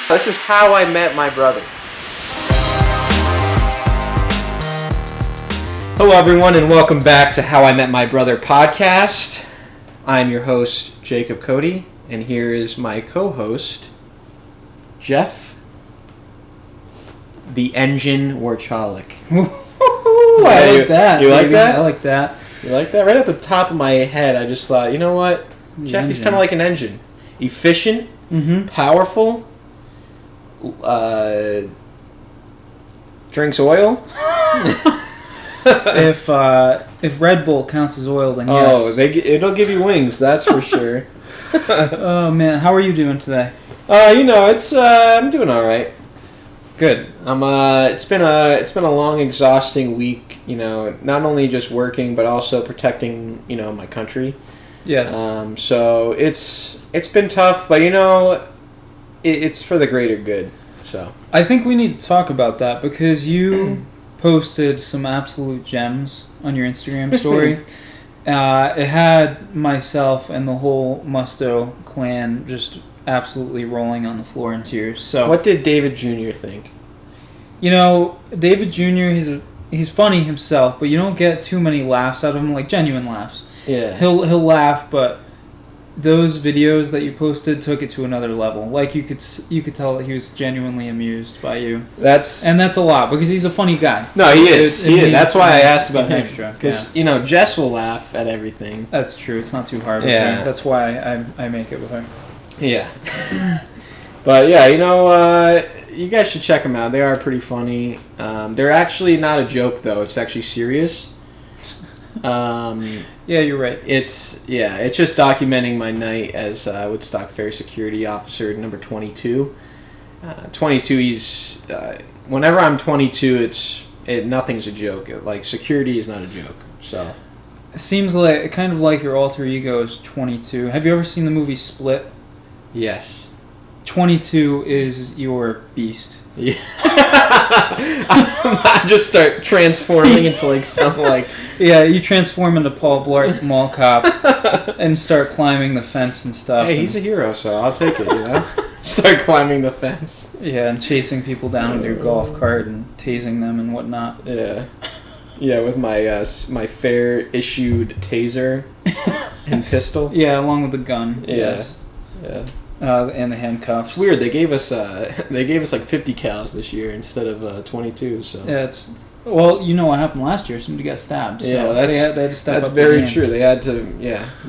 This is how I met my brother. Hello, everyone, and welcome back to How I Met My Brother podcast. I'm your host, Jacob Cody, and here is my co-host, Jeff, the Engine Warchalik. I like that. You like that? I like that. You like that? Right at the top of my head, I just thought, you know what? Jeff, he's kind of like an engine. Efficient, powerful, drinks oil. If Red Bull counts as oil, then yes. Oh, it'll give you wings, that's for sure. Oh man, how are you doing today? I'm doing all right. Good. It's been a long, exhausting week. You know, not only just working, but also protecting, my country. Yes. So it's been tough, but it's for the greater good. So I think we need to talk about that because you posted some absolute gems on your Instagram story. It had myself and the whole Musto clan just absolutely rolling on the floor in tears. So what did David Jr. think? David Jr. He's funny himself, but you don't get too many laughs out of him, like genuine laughs. Yeah. He'll laugh, but those videos that you posted took it to another level. Like you could tell that he was genuinely amused by you. That's a lot because he's a funny guy. No, he is. He is. That's why I asked about him because Jess will laugh at everything. That's true. It's not too hard with her. That's why I make it with her. Yeah. But you guys should check them out. They are pretty funny. They're actually not a joke though. It's actually serious. Yeah, you're right. It's just documenting my night as Woodstock Fair security officer number 22. 22. He's whenever I'm 22, nothing's a joke. Like security is not a joke. So it seems like kind of like your alter ego is 22. Have you ever seen the movie Split? Yes. 22 is your beast. Yeah. I just start transforming into you transform into Paul Blart Mall Cop and start climbing the fence and stuff. Hey, he's a hero, so I'll take it, Start climbing the fence. Yeah, and chasing people down with your golf cart and tasing them and whatnot. Yeah. Yeah, with my fair issued taser and pistol. Yeah, along with the gun. Yeah. Yes. Yeah. And the handcuffs. It's weird. They gave us like 50 cals this year instead of 22. So yeah, well, you know what happened last year? Somebody got stabbed. So yeah, they had to step up. That's very true. They had to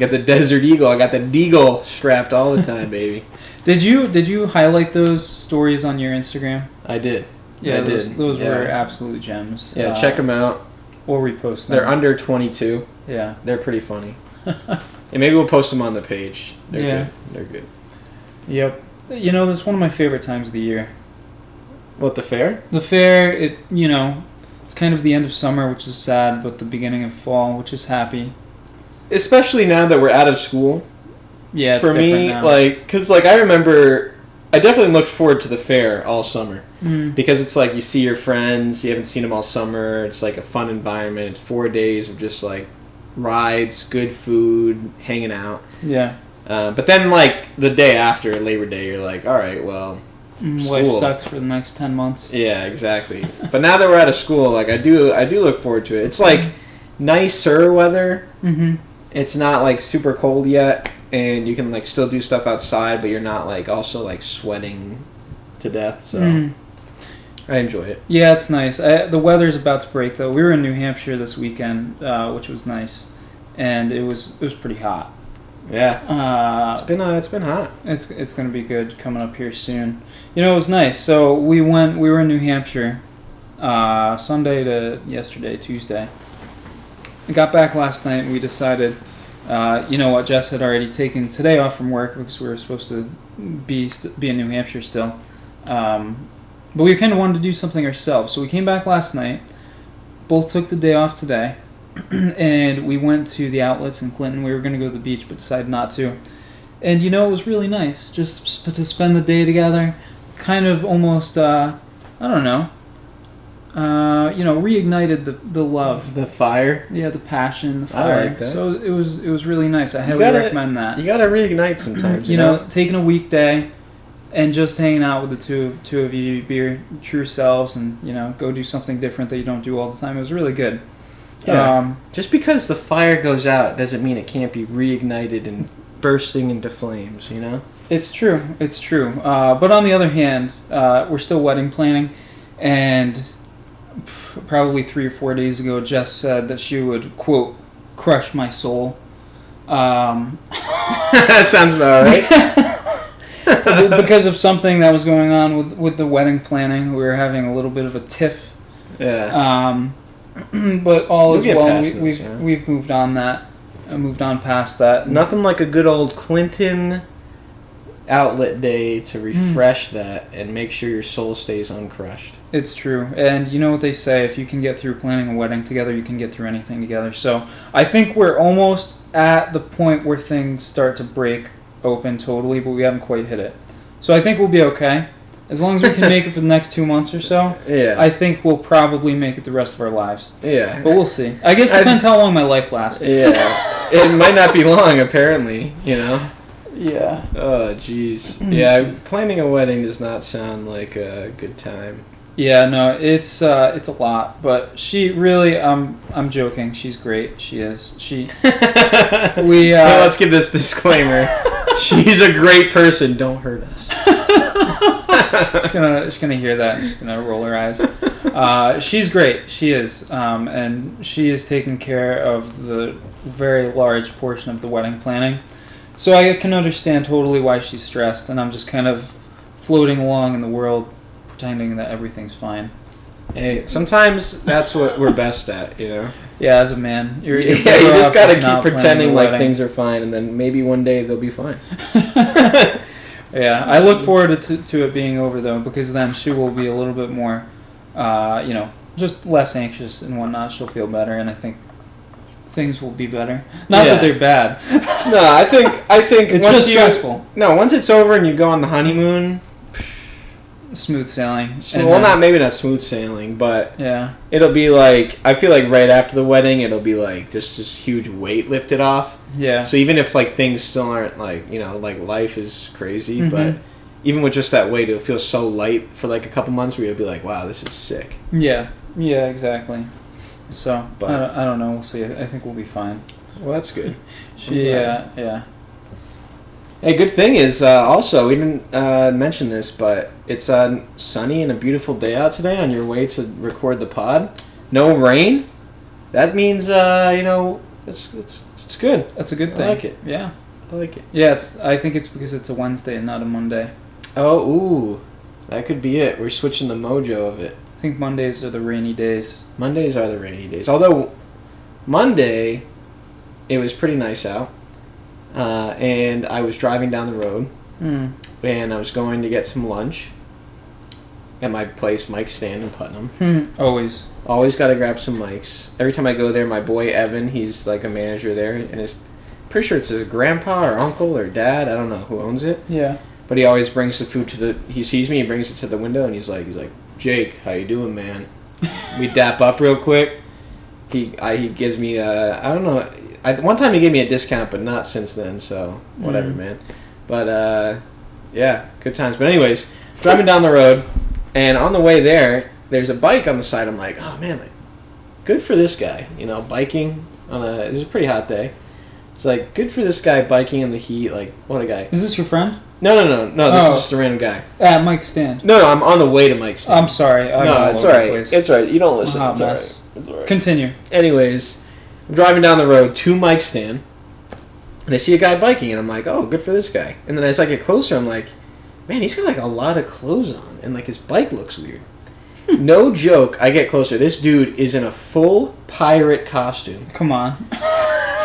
get the Desert Eagle. I got the Deagle strapped all the time, baby. Did you highlight those stories on your Instagram? I did. Yeah, those were absolute gems. Yeah, check them out. Or repost them. They're under 22. Yeah, they're pretty funny. And maybe we'll post them on the page. Good. They're good. Yep. This is one of my favorite times of the year. What, the fair? The fair, it's kind of the end of summer, which is sad, but the beginning of fall, which is happy. Especially now that we're out of school. Yeah, it's for me, now. because I remember, I definitely looked forward to the fair all summer. Because it's like you see your friends, you haven't seen them all summer. It's like a fun environment. It's 4 days of just like rides, good food, hanging out. Yeah. But then, the day after Labor Day, you're like, all right, well, life sucks for the next 10 months. Yeah, exactly. But now that we're out of school, I do look forward to it. It's nicer weather. Mm-hmm. It's not super cold yet, and you can still do stuff outside, but you're not also sweating to death. So I enjoy it. Yeah, it's nice. The weather's about to break though. We were in New Hampshire this weekend, which was nice, and it was pretty hot. Yeah, it's been hot. It's gonna be good coming up here soon. It was nice. So we were in New Hampshire, Sunday to yesterday, Tuesday. We got back last night and we decided, Jess had already taken today off from work because we were supposed to be in New Hampshire still. But we kind of wanted to do something ourselves. So we came back last night, both took the day off today. And we went to the outlets in Clinton. We were going to go to the beach, but decided not to. And, it was really nice just to spend the day together. Kind of almost, I don't know, reignited the love. The fire? Yeah, the passion, the fire. I like that. So it was really nice. I highly recommend that. You got to reignite sometimes. Taking a weekday, and just hanging out with the two of you, be your true selves, and go do something different that you don't do all the time. It was really good. Yeah. Just because the fire goes out doesn't mean it can't be reignited and bursting into flames. It's true. But on the other hand, we're still wedding planning, and probably 3 or 4 days ago, Jess said that she would, quote, crush my soul. That sounds about right. Because of something that was going on with the wedding planning. We were having a little bit of a tiff. Yeah. But all is well. We've moved on past that. Nothing like a good old Clinton outlet day to refresh that and make sure your soul stays uncrushed. It's true. And you know what they say, if you can get through planning a wedding together, you can get through anything together. So I think we're almost at the point where things start to break open totally, but we haven't quite hit it. So I think we'll be okay. As long as we can make it for the next 2 months or so, yeah. I think we'll probably make it the rest of our lives. Yeah. But we'll see. I guess it depends how long my life lasts. Yeah. It might not be long, apparently, Yeah. Oh, jeez. Yeah, planning a wedding does not sound like a good time. Yeah, no, it's a lot, but she really, I'm joking. She's great. She is. Let's give this disclaimer. She's a great person. Don't hurt us. She's gonna hear that and she's gonna roll her eyes. She's great. She is, and she is taking care of the very large portion of the wedding planning. So I can understand totally why she's stressed, and I'm just kind of floating along in the world, pretending that everything's fine. Hey, sometimes that's what we're best at, Yeah, as a man. You're you just gotta keep pretending like things are fine, and then maybe one day they'll be fine. Yeah, I look forward to it being over, though, because then she will be a little bit more, just less anxious and whatnot. She'll feel better, and I think things will be better. Not that they're bad. No, I think it's just stressful. No, once it's over and you go on the honeymoon, smooth sailing. Maybe not smooth sailing, but yeah, it'll be like, I feel like right after the wedding, it'll be like just this huge weight lifted off. Yeah. So even if like things still aren't like like life is crazy, but even with just that weight, it'll feel so light for like a couple months where you'll be like, wow, this is sick. Yeah. Yeah. Exactly. So, but I don't know. We'll see. I think we'll be fine. Well, that's good. Yeah. Hey, good thing is also, we didn't mention this, but it's sunny and a beautiful day out today on your way to record the pod. No rain. That means, it's good. That's a good thing. I like it. Yeah. I like it. Yeah, I think it's because it's a Wednesday and not a Monday. Oh, ooh. That could be it. We're switching the mojo of it. I think Mondays are the rainy days. Mondays are the rainy days. Although, Monday, it was pretty nice out. And I was driving down the road. And I was going to get some lunch at my place, Mike's Stand in Putnam. Always got to grab some mics. Every time I go there, my boy Evan, he's like a manager there, and pretty sure it's his grandpa or uncle or dad, I don't know who owns it. Yeah. But he always brings the food he sees me, he brings it to the window, and he's like, Jake, how you doing, man? We dap up real quick. He gives me I don't know. One time he gave me a discount, but not since then. So whatever, man. But yeah, good times. But anyways, driving down the road, and on the way there's a bike on the side. I'm like, oh man, good for this guy. Biking it was a pretty hot day. It's like, good for this guy biking in the heat. Like, what a guy. Is this your friend? No. This is just a random guy. At Mike's Stand. No, I'm on the way to Mike's Stand. I'm sorry. No, it's all right. It's all right. You don't listen. It's all right. It's all right. Continue. Anyways, I'm driving down the road to Mike's Stand, and I see a guy biking, and I'm like, oh, good for this guy. And then as I get closer, I'm like, man, he's got like a lot of clothes on, and like his bike looks weird. No joke, I get closer. This dude is in a full pirate costume. Come on.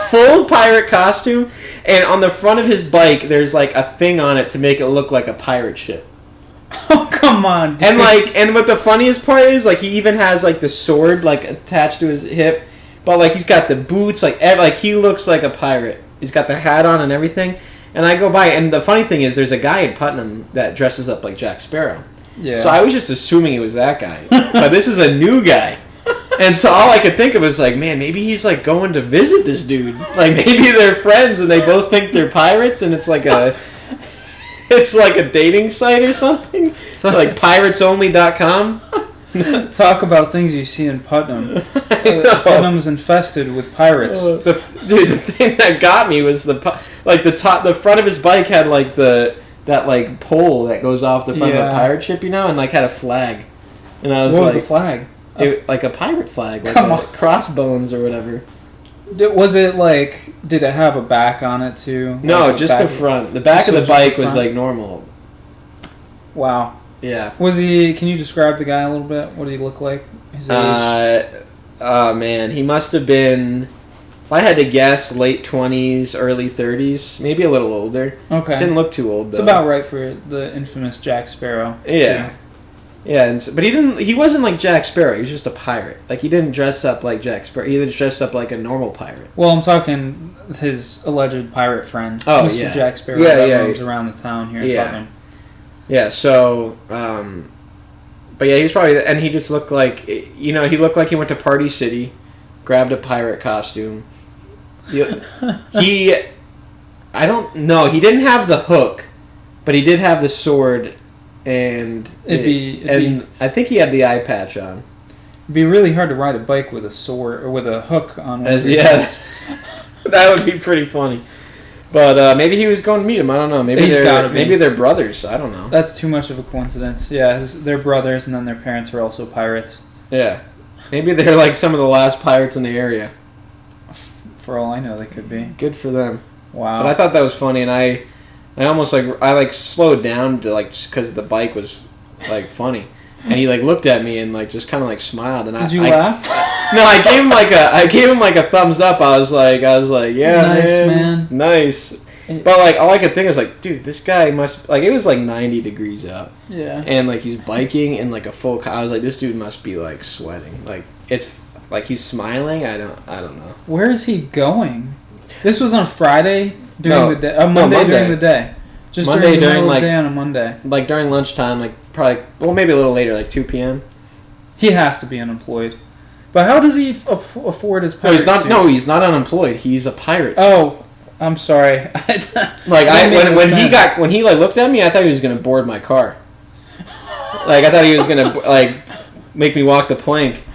Full pirate costume, and on the front of his bike, there's like a thing on it to make it look like a pirate ship. Oh, come on, dude. And what the funniest part is, like, he even has like the sword like attached to his hip, but like he's got the boots, like he looks like a pirate. He's got the hat on and everything. And I go by, and the funny thing is, there's a guy in Putnam that dresses up like Jack Sparrow. Yeah. So I was just assuming it was that guy, but this is a new guy. And so all I could think of was like, man, maybe he's like going to visit this dude. Like maybe they're friends and they both think they're pirates, and it's like a It's like a dating site or something. So, Like piratesonly.com. talk about things you see in Putnam. Putnam's infested with pirates. The thing that got me was the front of his bike had like that like pole that goes off the front of a pirate ship, and like had a flag. And I was what like, was the flag? Like a pirate flag, like Come on. crossbones or whatever. Was it like? Did it have a back on it too? No, like just the front. The back of the bike was like normal. Wow. Yeah. Was he? Can you describe the guy a little bit? What did he look like? His age? Oh man, he must have been. If I had to guess, late 20s, early 30s, maybe a little older. Okay. Didn't look too old though. It's about right for the infamous Jack Sparrow. Yeah. Too. Yeah, but he wasn't like Jack Sparrow. He was just a pirate. Like, he didn't dress up like Jack Sparrow. He just dressed up like a normal pirate. Well, I'm talking his alleged pirate friend, oh, Mr. yeah. Jack Sparrow, that roams around the town here in Putnam. Yeah, so, but yeah, he's probably, and he just looked like, he looked like he went to Party City, grabbed a pirate costume. He didn't have the hook, but he did have the sword. And I think he had the eye patch on. It'd be really hard to ride a bike with a sword or with a hook on. That would be pretty funny. But maybe he was going to meet him. I don't know. Maybe they're brothers. I don't know. That's too much of a coincidence. Yeah, they're brothers, and then their parents are also pirates. Yeah, maybe they're like some of the last pirates in the area. For all I know, they could be. Good for them. Wow. But I thought that was funny, and I almost slowed down to just because the bike was like funny, and he looked at me and just kind of smiled. And did you laugh? No, I gave him a thumbs up. I was like, yeah, nice, man. Nice. But all I could think was dude, this guy must it was 90 degrees out. Yeah. And he's biking in a full. I was like, this dude must be sweating. It's he's smiling. I don't know. Where is he going? This was on Friday. During the day, Monday during the day, just Monday during the middle of the day on a Monday, during lunchtime, probably maybe a little later, 2 p.m. He has to be unemployed, but how does he afford his pirate suit? He's not unemployed. He's a pirate. Oh, I'm sorry. When he looked at me, I thought he was gonna board my car. I thought he was gonna make me walk the plank.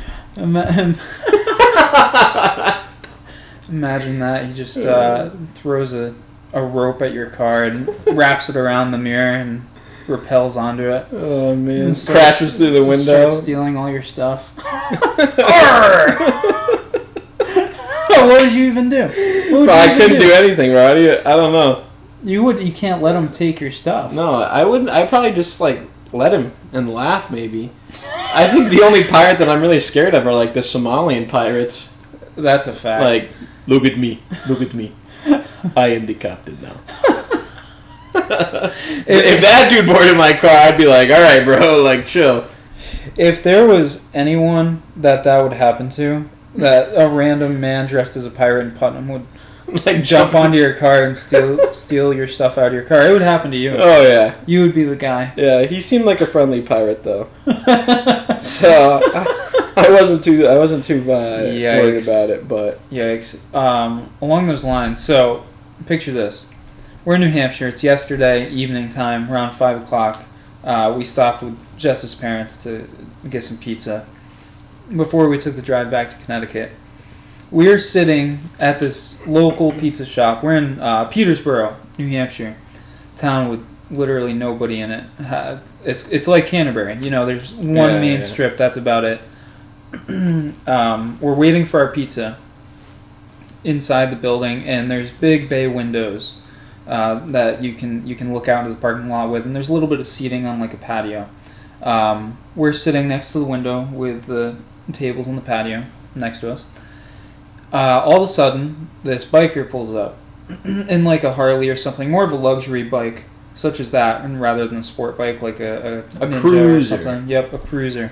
Imagine that. He just throws a rope at your car and wraps it around the mirror and rappels onto it. Oh, man. Crashes through the window. Starts stealing all your stuff. What would you even do? I couldn't do anything, Roddy. I don't know. You can't let him take your stuff. No, I wouldn't. I'd probably just let him and laugh maybe. I think the only pirate that I'm really scared of are the Somalian pirates. That's a fact. Look at me. I am the captain now. If that dude boarded my car, I'd be like, all right, bro, chill. If there was anyone that would happen to, that a random man dressed as a pirate in Putnam would jump onto your car and steal your stuff out of your car, it would happen to you. Oh, yeah. You would be the guy. Yeah, he seemed like a friendly pirate, though. So I wasn't too worried about it, but yikes. Along those lines, so picture this: we're in New Hampshire. It's yesterday evening time, around 5:00. We stopped with Jess's parents to get some pizza before we took the drive back to Connecticut. We're sitting at this local pizza shop. We're in Petersboro, New Hampshire, town with literally nobody in it. It's like Canterbury. There's one main strip. That's about it. We're waiting for our pizza inside the building, and there's big bay windows that you can look out into the parking lot with, and there's a little bit of seating on a patio. We're sitting next to the window with the tables on the patio next to us. All of a sudden, this biker pulls up in a Harley or something, more of a luxury bike, such as that, and rather than a sport bike like a Ninja cruiser. Or something. Yep, a cruiser.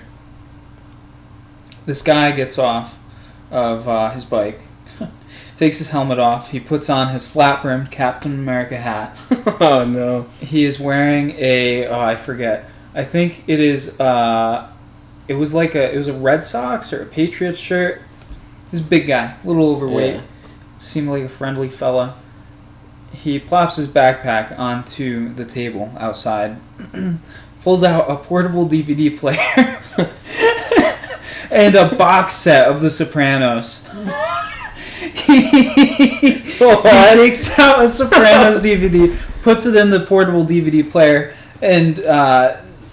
This guy gets off of his bike, takes his helmet off. He puts on his flat-brimmed Captain America hat. Oh no! He is wearing I forget. I think it is. It was a Red Sox or a Patriots shirt. This big guy, a little overweight, seemed like a friendly fella. he plops his backpack onto the table outside, pulls out a portable DVD player and a box set of The Sopranos. He takes out a Sopranos DVD, puts it in the portable DVD player, and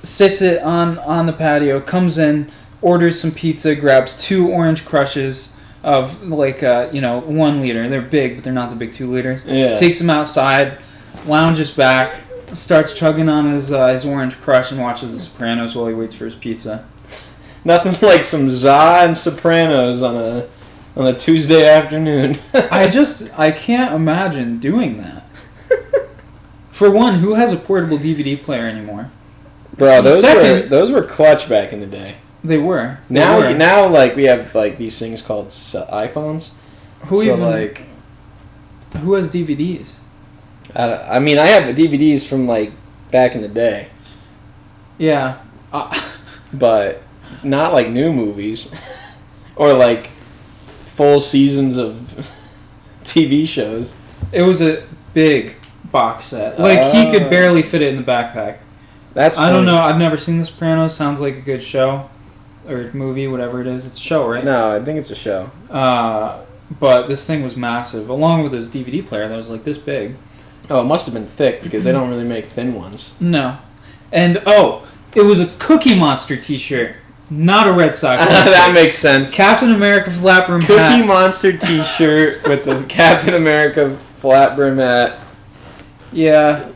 sits it on the patio, comes in, orders some pizza, grabs 2 Orange Crushes of 1 liter. They're big, but they're not the big 2 liters. Yeah. Takes them outside, lounges back, starts chugging on his Orange Crush and watches The Sopranos while he waits for his pizza. Nothing like some za and Sopranos on a Tuesday afternoon. I can't imagine doing that. For one, who has a portable DVD player anymore? Bro, those were clutch back in the day. They were. Now like we have like these things called iPhones. Who has DVDs? I mean, I have DVDs from like back in the day. Yeah. But not like new movies or like full seasons of TV shows. It was a big box set. Like he could barely fit it in the backpack. That's funny. I don't know. I've never seen The Sopranos. Sounds like a good show or movie, whatever it is. It's a show, right? No, I think it's a show. But this thing was massive, along with his DVD player that was like this big. Oh, it must have been thick because they don't really make thin ones. No. And it was a Cookie Monster t-shirt, not a Red Sox t-shirt. That makes sense. Captain America flat brim hat. Cookie Monster t-shirt with the Captain America flat brim hat. Yeah.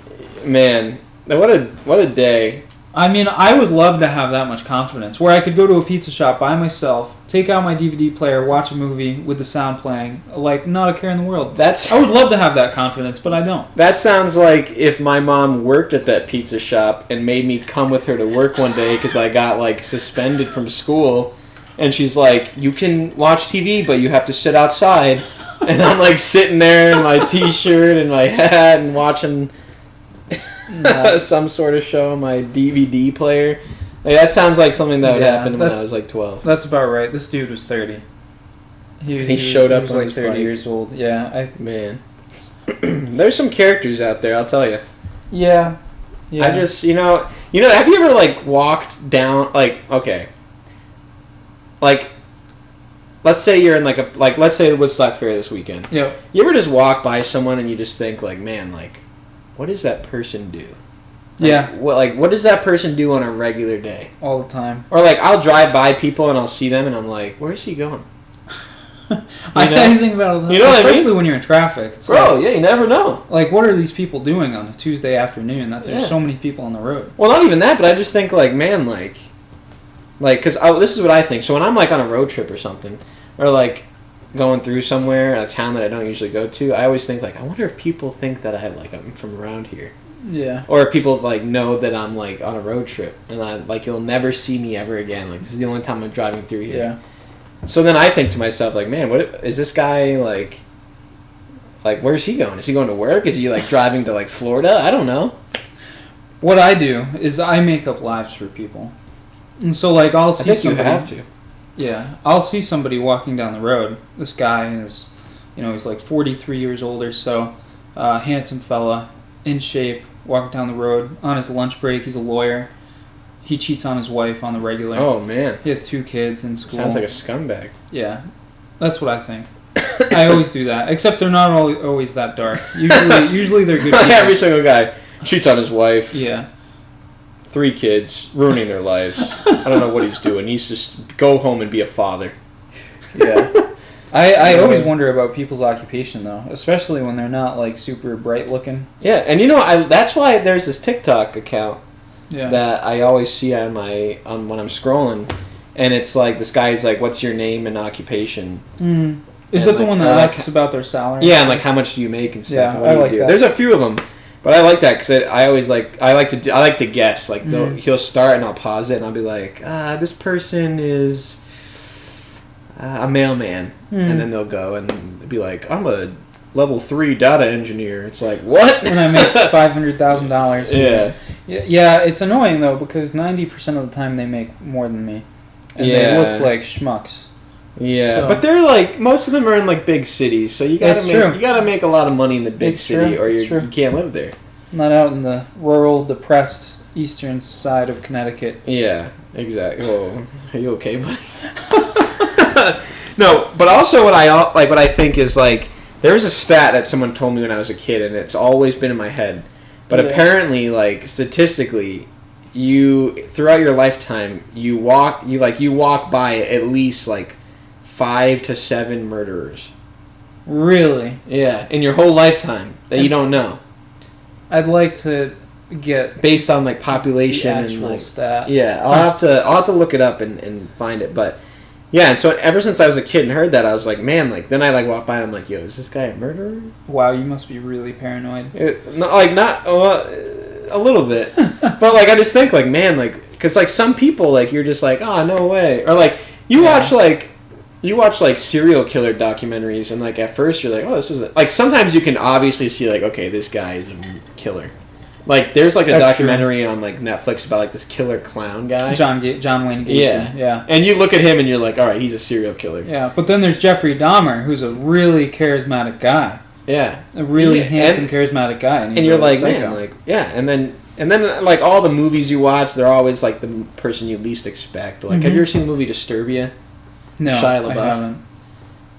Man, what a day. I mean, I would love to have that much confidence, where I could go to a pizza shop by myself, take out my DVD player, watch a movie with the sound playing, like not a care in the world. I would love to have that confidence, but I don't. That sounds like if my mom worked at that pizza shop and made me come with her to work one day because I got like suspended from school, and she's like, "You can watch TV, but you have to sit outside," and I'm like sitting there in my t-shirt and my hat and watching some sort of show on my DVD player. Like, that sounds like something that would happen when I was like 12. That's about right. This dude was 30. He showed up. He was like 30 years old. Yeah. Man, there's some characters out there. I'll tell you. Yeah. I just have you ever like walked down okay, like let's say you're in let's say the Woodstock Fair this weekend. Yeah. You ever just walk by someone and you just think like, man, like, what does that person do? Yeah. What does that person do on a regular day? All the time. Or like I'll drive by people and I'll see them and I'm like, where's he going? I think about it. You know what I mean? Especially when you're in traffic. It's you never know. Like, what are these people doing on a Tuesday afternoon that there's so many people on the road? Well, not even that, but I just think like, man, like, because this is what I think. So when I'm like on a road trip or something, or like going through somewhere, a town that I don't usually go to, I always think like, I wonder if people think that I'm from around here. Yeah. Or if people like know that I'm like on a road trip and you'll never see me ever again. Like, this is the only time I'm driving through here. Yeah. So then I think to myself like, man, what is this guy like where's he going? Is he going to work? Is he like driving to like Florida? I don't know. What I do is I make up lives for people. And so like I'll see somebody. You have to. Yeah. I'll see somebody walking down the road. This guy is, he's like 43 years old or so. Handsome fella, in shape, walking down the road. On his lunch break, he's a lawyer. He cheats on his wife on the regular. Oh, man. He has 2 kids in school. Sounds like a scumbag. Yeah. That's what I think. I always do that. Except they're not always that dark. Usually they're good people. Every single guy cheats on his wife. Yeah. 3 kids, ruining their lives. I don't know what he's doing. He's just go home and be a father. Yeah. I always wonder about people's occupation, though. Especially when they're not, like, super bright looking. Yeah, and that's why there's this TikTok account that I always see on when I'm scrolling, and it's like this guy's like, "What's your name and occupation?" Mm. Is that the one that asks about their salary? Yeah, and like how much do you make and stuff. Yeah, what I do like you do? that. There's a few of them, but I like that because I like to guess. Like he'll start and I'll pause it and I'll be like, this person is a mailman, and then they'll go and be like, I'm a level 3 data engineer. It's like, what? And I make $500,000. Yeah. Yeah, it's annoying though because 90% of the time they make more than me, and they look like schmucks. Yeah, So- but they're like most of them are in like big cities, so you It's true. gotta make a lot of money in the big It's city, true, or it's true. you can't live there. Not out in the rural, depressed eastern side of Connecticut. Yeah, exactly. Whoa, are you okay, buddy? No, but also what I think is like there was a stat that someone told me when I was a kid, and it's always been in my head. But Yeah. apparently, like statistically, you throughout your lifetime you walk by at least like 5 to 7 murderers. Really? Yeah, in your whole lifetime that you don't know, I'd like to get based on like the population and actual like stat. yeah. I'll have to look it up and find it, but. Yeah, and so ever since I was a kid and heard that, I was like, man, like then I like walk by and I'm like, yo, is this guy a murderer? Wow, you must be really paranoid. Not a little bit, but like I just think like, man, like because like some people like you're just like, oh no way, or like you watch like serial killer documentaries and like at first you're like, oh this is like sometimes you can obviously see like, okay, this guy is a killer. Like there's like a That's documentary on like Netflix about like this killer clown guy. John Wayne Gacy. Yeah. And you look at him and you're like, all right, he's a serial killer. Yeah, but then there's Jeffrey Dahmer, who's a really charismatic guy. Yeah. A really Yeah, handsome, charismatic guy. And you're like, man, like, yeah. And then like all the movies you watch, they're always like the person you least expect. Like, have you ever seen the movie Disturbia? No, Shia LaBeouf. I haven't.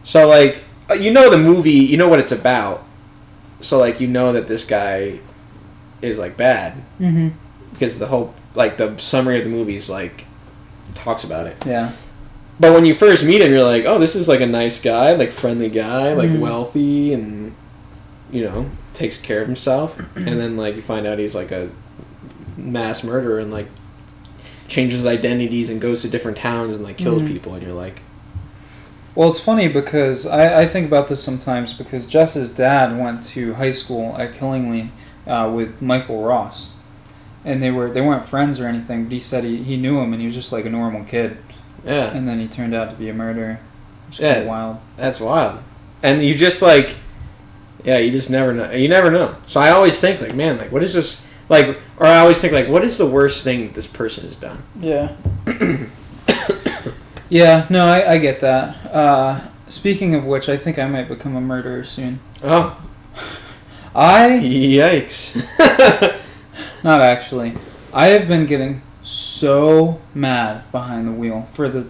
So like, you know the movie, you know what it's about. So like, you know that this guy is like bad because the whole like the summary of the movie is like talks about it. Yeah. But when you first meet him, you're like, oh, this is like a nice guy, like friendly guy, like wealthy, and you know takes care of himself. And then like you find out he's like a mass murderer and like changes his identities and goes to different towns and like kills people. And you're like, Well, it's funny because I think about this sometimes because Jess's dad went to high school at Killingly with Michael Ross, and they weren't friends or anything. But he said he knew him and he was just like a normal kid. yeah, And then he turned out to be a murderer. It's Yeah. kind of wild. that's wild. And you just like, yeah, you just never know. You never know. So I always think like, man, like what is this like? Or I always think like, what is the worst thing this person has done? Yeah. Yeah, no, I get that. Speaking of which, I think I might become a murderer soon. Oh, I yikes! Not actually. I have been getting so mad behind the wheel for the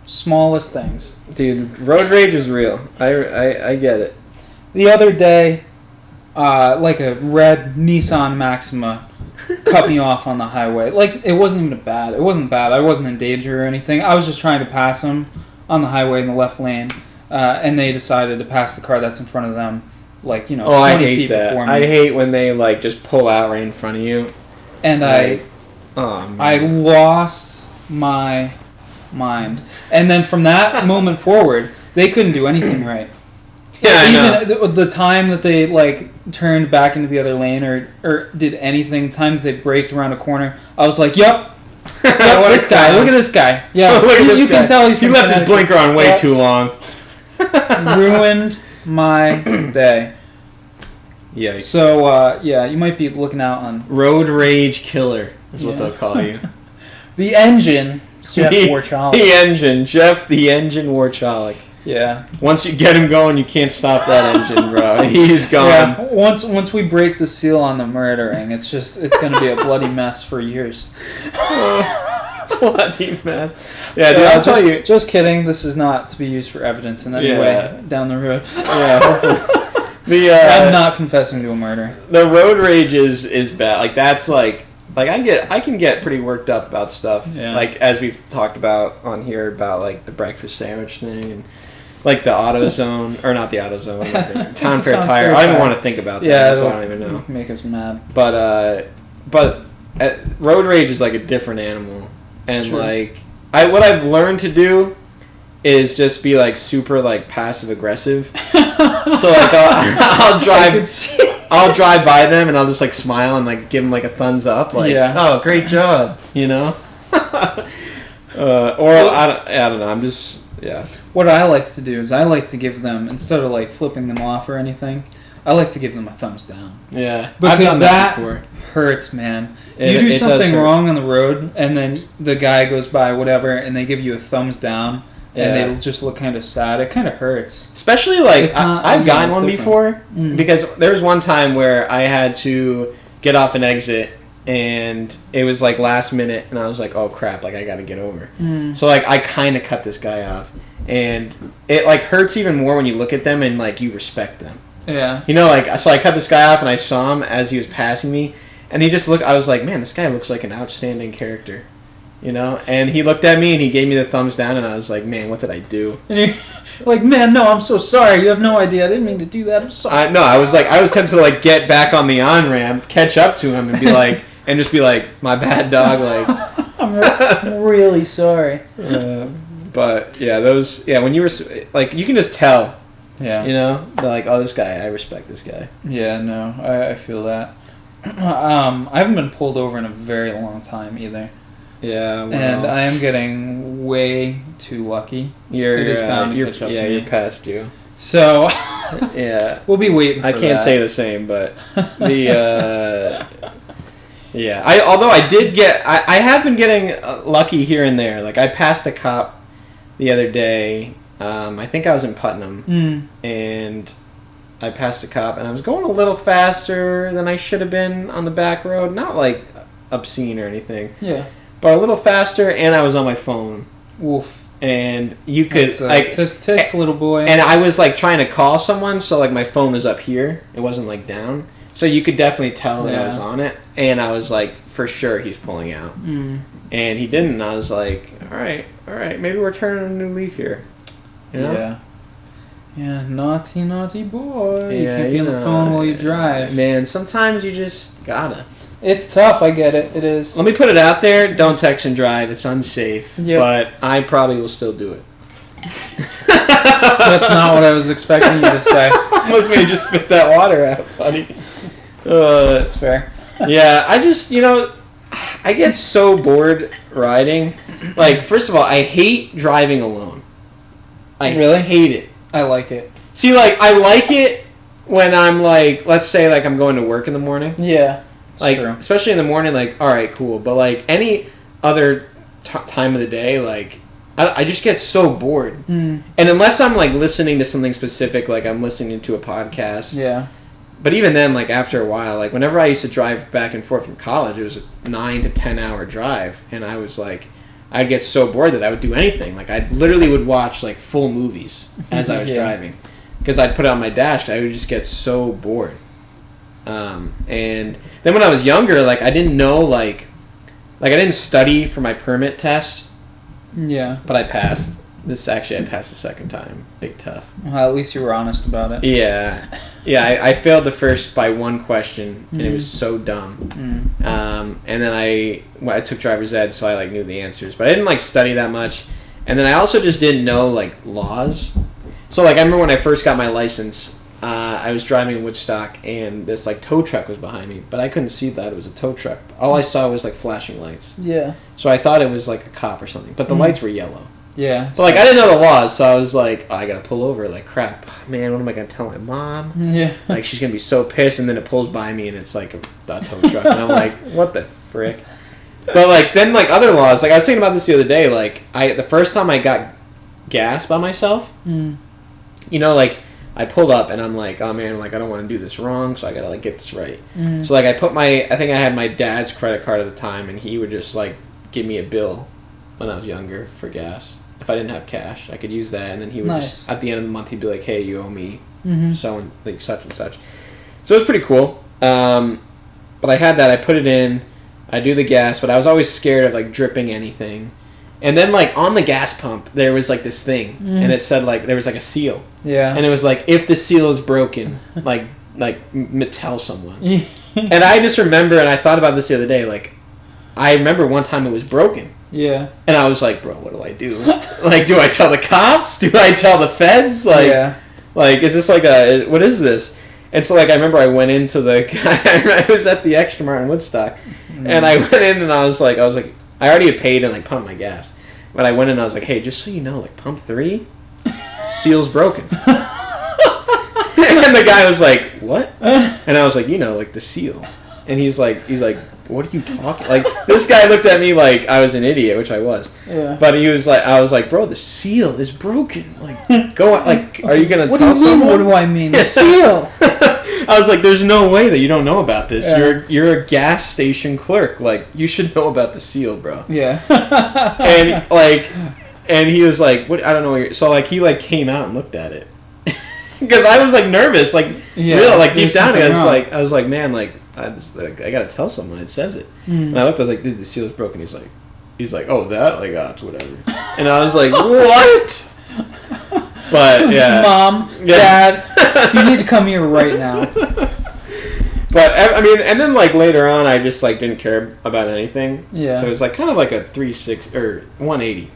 smallest things. Dude, road rage is real. I get it. The other day, like a red Nissan Maxima cut me off on the highway. Like, it wasn't even bad. It wasn't bad. I wasn't in danger or anything. I was just trying to pass them on the highway in the left lane, and they decided to pass the car that's in front of them, like, 20 I hate feet that. before me. I hate when they like just pull out right in front of you. And Like, oh man. I lost my mind. And then from that moment forward, they couldn't do anything right. Yeah, I know. Even the time that they like turned back into the other lane or did anything, time that they braked around a corner, I was like, "Yep, What this a guy. clown. Look at this guy. Yeah, Look at this you guy. can tell he's He from left his Connecticut. blinker on way Yeah. too long. Ruined my day." Yikes. So yeah, you might be looking out on Road rage killer is what Yeah. they'll call you. the engine, Jeff Warchalik. The engine, Jeff the engine Warchalik. Yeah. Once you get him going, you can't stop that engine, bro. He's gone. Yeah, once we break the seal on the murdering, it's going to be a bloody mess for years. Bloody man. Yeah, dude, I'll tell you. Just kidding. This is not to be used for evidence in any Yeah. way down the road. Yeah, hopefully. I'm not confessing to a murder. The road rage is bad. Like that's like I can get pretty worked up about stuff. Yeah. Like as we've talked about on here about like the breakfast sandwich thing and like the AutoZone or not the AutoZone, like the Town Fair Town Tire. Fair I don't even Tire. want to think about that. Yeah, That's why I it'll don't even know. make us mad. But road rage is like a different animal, and It's true. like what I've learned to do is just be like super like passive aggressive. So like I'll drive by them and I'll just like smile and like give them like a thumbs up, like oh great job, you know. Or I don't know. I'm just What I like to do is I like to give them, instead of like flipping them off or anything, I like to give them a thumbs down. Yeah, Because I've done that before. Hurts, man. It You do does something hurt. wrong on the road, and then the guy goes by, whatever, and they give you a thumbs down. and they just look kind of sad. It kind of hurts. Especially, like, I've gotten one before, because there was one time where I had to get off an exit, and it was, like, last minute, and I was like, oh, crap, like, I gotta get over. So, like, I kind of cut this guy off, and it, like, hurts even more when you look at them and, like, you respect them. Yeah. You know, like, so I cut this guy off, and I saw him as he was passing me, and he just looked, I was like, man, this guy looks like an outstanding character. You know, and he looked at me and he gave me the thumbs down, and I was like, man, what did I do? And you're like, man, no, I'm so sorry. You have no idea. I didn't mean to do that. I'm sorry. I was tempted to, like, get back on the on-ramp, catch up to him, and be like, and just be like, my bad, dog, like. I'm really sorry. But, yeah, when you were, like, you can just tell. Yeah. You know? They're like, oh, this guy, I respect this guy. Yeah, no, I feel that. I haven't been pulled over in a very long time either. Yeah, well, and I am getting way too lucky. You're past due. So, yeah, we'll be waiting. I can't say the same, but the yeah. Although I did get, I have been getting lucky here and there. Like, I passed a cop the other day. I think I was in Putnam, and I passed a cop, and I was going a little faster than I should have been on the back road. Not like obscene or anything. Yeah. But a little faster, and I was on my phone. Woof. And you could, like... Tick, little boy. And I was, like, trying to call someone, so, like, my phone was up here. It wasn't, like, down. So you could definitely tell that I was on it. And I was like, for sure he's pulling out. And he didn't. And I was like, all right. Maybe we're turning a new leaf here. You know? Yeah. Yeah, naughty boy. Yeah, you can't be on the phone while you drive. Man, sometimes you just gotta. It's tough, I get it. It is. Let me put it out there. Don't text and drive. It's unsafe. Yep. But I probably will still do it. That's not what I was expecting you to say. Must mean you just spit that water out, buddy. That's fair. Yeah, I just, I get so bored riding. Like, first of all, I hate driving alone. I really hate it. I like it. See, like, I like it when I'm, like, let's say, like, I'm going to work in the morning. Yeah. Like, true. Especially in the morning, like, all right, cool. But, like, any other time of the day, like, I just get so bored. And unless I'm, like, listening to something specific, like I'm listening to a podcast. Yeah. But even then, like, after a while, like, whenever I used to drive back and forth from college, it was a 9 to 10 hour drive. And I was, like, I'd get so bored that I would do anything. Like, I literally would watch, like, full movies as I was driving. Because I'd put it on my dash. I would just get so bored. And then when I was younger, like, I didn't know, like I didn't study for my permit test. Yeah. But I passed. I passed the second time. Big tough. Well, at least you were honest about it. Yeah. Yeah, I failed the first by one question, and it was so dumb. And then I took driver's ed, so I, like, knew the answers. But I didn't, like, study that much. And then I also just didn't know, like, laws. So, like, I remember when I first got my license, I was driving in Woodstock, and this, like, tow truck was behind me, but I couldn't see that it was a tow truck. All I saw was, like, flashing lights. Yeah. So I thought it was, like, a cop or something, but the lights were yellow. Yeah. But, like, I didn't know the laws, so I was like, oh, I gotta pull over. Like, crap, man, what am I gonna tell my mom? Yeah. Like, she's gonna be so pissed, and then it pulls by me, and it's, like, a tow truck, and I'm like, what the frick? But, like, then, like, other laws, like, I was thinking about this the other day, like, the first time I got gas by myself, like, I pulled up, and I'm like, oh, man, like, I don't want to do this wrong, so I gotta, like, get this right. So, like, I think I had my dad's credit card at the time, and he would just, like, give me a bill when I was younger for gas. If I didn't have cash, I could use that, and then he would just, at the end of the month, he'd be like, hey, you owe me like, such and such. So it was pretty cool. But I had that, I put it in, I do the gas, but I was always scared of, like, dripping anything. And then, like, on the gas pump, there was, like, this thing, and it said, like, there was, like, a seal. Yeah. And it was, like, if the seal is broken, like tell someone. And I just remember, and I thought about this the other day, like, I remember one time it was broken. Yeah. And I was like, bro, what do I do? Like, do I tell the cops? Do I tell the feds? Like, like, is this like what is this? And so, like, I remember I went into I was at the Extra Mart in Woodstock, and I went in and I was like, I already had paid and, like, pumped my gas. But I went in and I was like, hey, just so you know, like, pump 3, seal's broken. And the guy was like, what? And I was like, like, the seal. And he's like, what are you talking? Like, this guy looked at me like I was an idiot, which I was. Yeah. But he was like, I was like, bro, the seal is broken. Like, go on. Like, are you gonna what tell do you mean? someone? What do I mean? The seal. I was like, there's no way that you don't know about this. Yeah. You're a gas station clerk. Like, you should know about the seal, bro. Yeah. and he was like, what? I don't know. So like, he like came out and looked at it. Because I was like nervous, like real, like deep down. I was like, man, like I gotta tell someone. It says it. And I looked. I was like, dude, the seal is broken. He's like, oh, that, like, it's whatever. And I was like, what? But yeah, Mom, Dad, you need to come here right now. But I mean, and then like later on, I just like didn't care about anything. Yeah. So it was like kind of like a 360 or 180.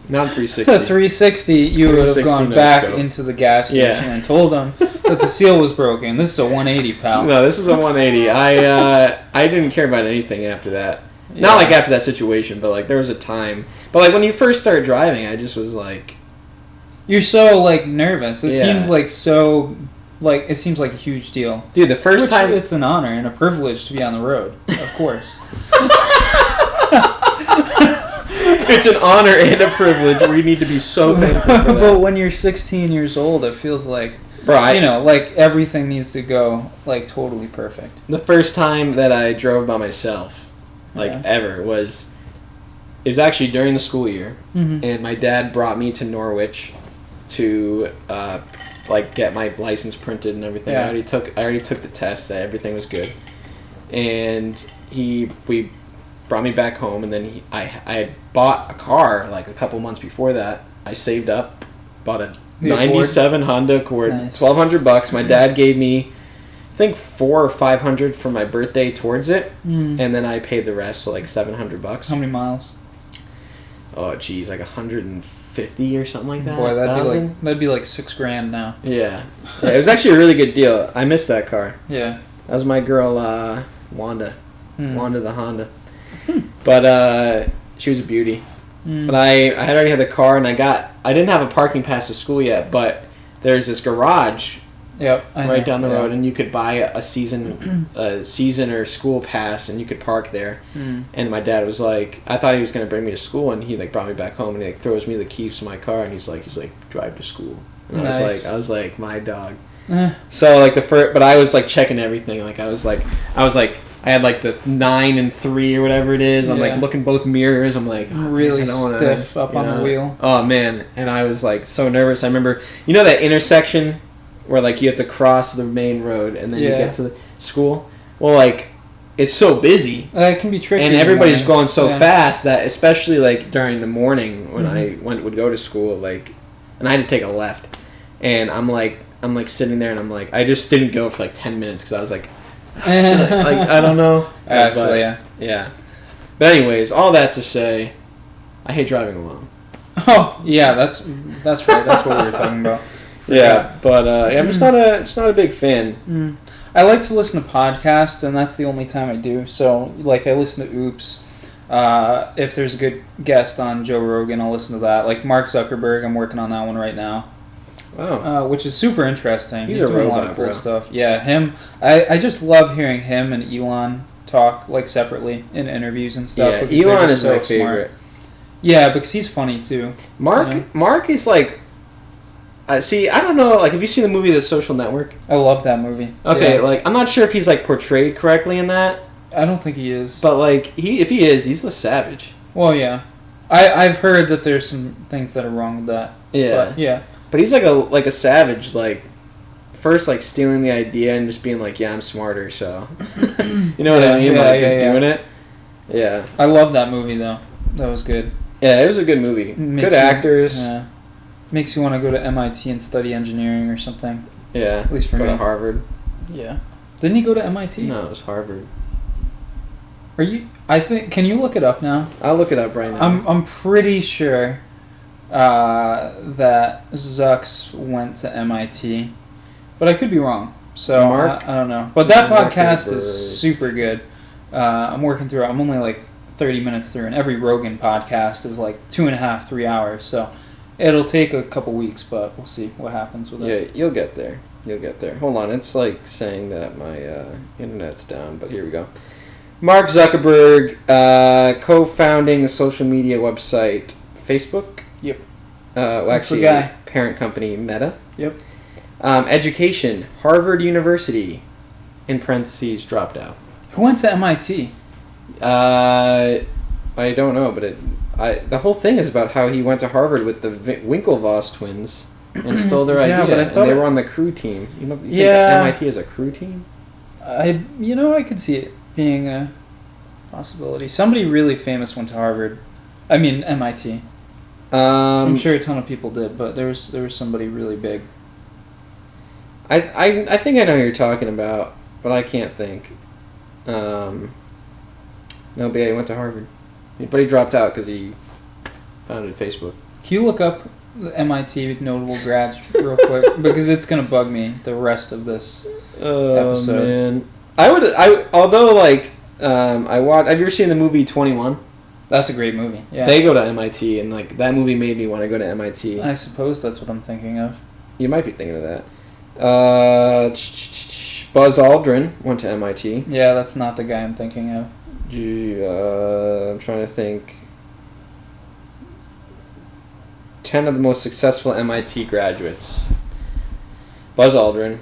Not 360. 360, you would have gone back into the gas station and told them that the seal was broken. This is a 180, pal. No, this is a 180. I didn't care about anything after that. Yeah. Not like after that situation, but like there was a time. But like when you first started driving, I just was like, you're so like nervous. It seems like so. Like, it seems like a huge deal. Dude, the first time... It's an honor and a privilege to be on the road, of course. It's an honor and a privilege. We need to be so thankful for that. But when you're 16 years old, it feels like... Bro, like, everything needs to go, like, totally perfect. The first time that I drove by myself, ever, was... It was actually during the school year. Mm-hmm. And my dad brought me to Norwich to... get my license printed and everything. Yeah. I already took the test. That everything was good, and we brought me back home. And then I had bought a car like a couple months before that. I saved up, bought a '97 Honda Accord, nice. $1,200. My dad gave me, I think, $400 or $500 for my birthday towards it, and then I paid the rest, so like $700. How many miles? Oh, geez, like 150 or something like that. Boy, that'd be like $6,000 now. Yeah, it was actually a really good deal. I missed that car. Yeah, that was my girl Wanda, Wanda the Honda. But she was a beauty. But I had already had the car, and I didn't have a parking pass to school yet. But there's this garage. Yep, right down the road, and you could buy a season or school pass, and you could park there. And my dad was like, I thought he was gonna bring me to school, and he like brought me back home, and he like throws me the keys to my car, and he's like drive to school. And nice. I was like my dog. So like but I was like checking everything. Like I was like I had like the 9 and 3 or whatever it is. I'm like looking both mirrors. I'm like really stiff up on the wheel. Oh man, and I was like so nervous. I remember that intersection where like you have to cross the main road and then you get to the school. Well, like it's so busy. It can be tricky. And everybody's going so fast that, especially like during the morning when I would go to school, like, and I had to take a left, and I'm like sitting there and I'm like, I just didn't go for like 10 minutes because I was like I don't know. Yeah. But anyways, all that to say, I hate driving alone. Oh yeah, that's right. That's what we were talking about. Yeah, but I'm just not a big fan. I like to listen to podcasts, and that's the only time I do. So, like, I listen to Oops. If there's a good guest on Joe Rogan, I'll listen to that. Like Mark Zuckerberg, I'm working on that one right now. Oh. Which is super interesting. He's doing a lot of cool stuff. Yeah, him. I just love hearing him and Elon talk like separately in interviews and stuff. Yeah, Elon is so my favorite. Yeah, because he's funny too. Mark is like. See, I don't know. Like, have you seen the movie The Social Network? I love that movie. Okay, like I'm not sure if he's like portrayed correctly in that. I don't think he is. But like if he is, he's the savage. Well, yeah, I've heard that there's some things that are wrong with that. Yeah, but he's like a savage. Like first, like stealing the idea and just being like, yeah, I'm smarter. So you know what I mean? Like just doing it. Yeah, I love that movie though. That was good. Yeah, it was a good movie. Good actors. Yeah. Makes you want to go to MIT and study engineering or something. Yeah. At least for me. Go to Harvard. Yeah. Didn't he go to MIT? No, it was Harvard. Can you look it up now? I'll look it up right now. I'm pretty sure that Zucks went to MIT, but I could be wrong. So I don't know. But that podcast is super good. I'm working through it. I'm only like 30 minutes through, and every Rogan podcast is like 2.5, 3 hours. So it'll take a couple weeks, but we'll see what happens with it. Yeah, you'll get there. Hold on, it's like saying that my internet's down, but here we go. Mark Zuckerberg, co-founding the social media website Facebook. Yep. That's actually, the guy. Parent company Meta. Yep. Education, Harvard University, in parentheses, dropped out. Who went to MIT? I don't know, but the whole thing is about how he went to Harvard with the Winklevoss twins and stole their idea. But I thought they were on the crew team. You think MIT is a crew team? I could see it being a possibility. Somebody really famous went to Harvard. I mean MIT. I'm sure a ton of people did, but there was somebody really big. I think I know who you're talking about, but I can't think. No, but yeah, he went to Harvard. But he dropped out because he founded Facebook. Can you look up the MIT notable grads real quick? Because it's going to bug me the rest of this episode. Man. I watched... Have you ever seen the movie 21? That's a great movie, yeah. They go to MIT, and that movie made me want to go to MIT. I suppose that's what I'm thinking of. You might be thinking of that. Buzz Aldrin went to MIT. Yeah, that's not the guy I'm thinking of. I'm trying to think. 10 of the most successful MIT graduates. Buzz Aldrin.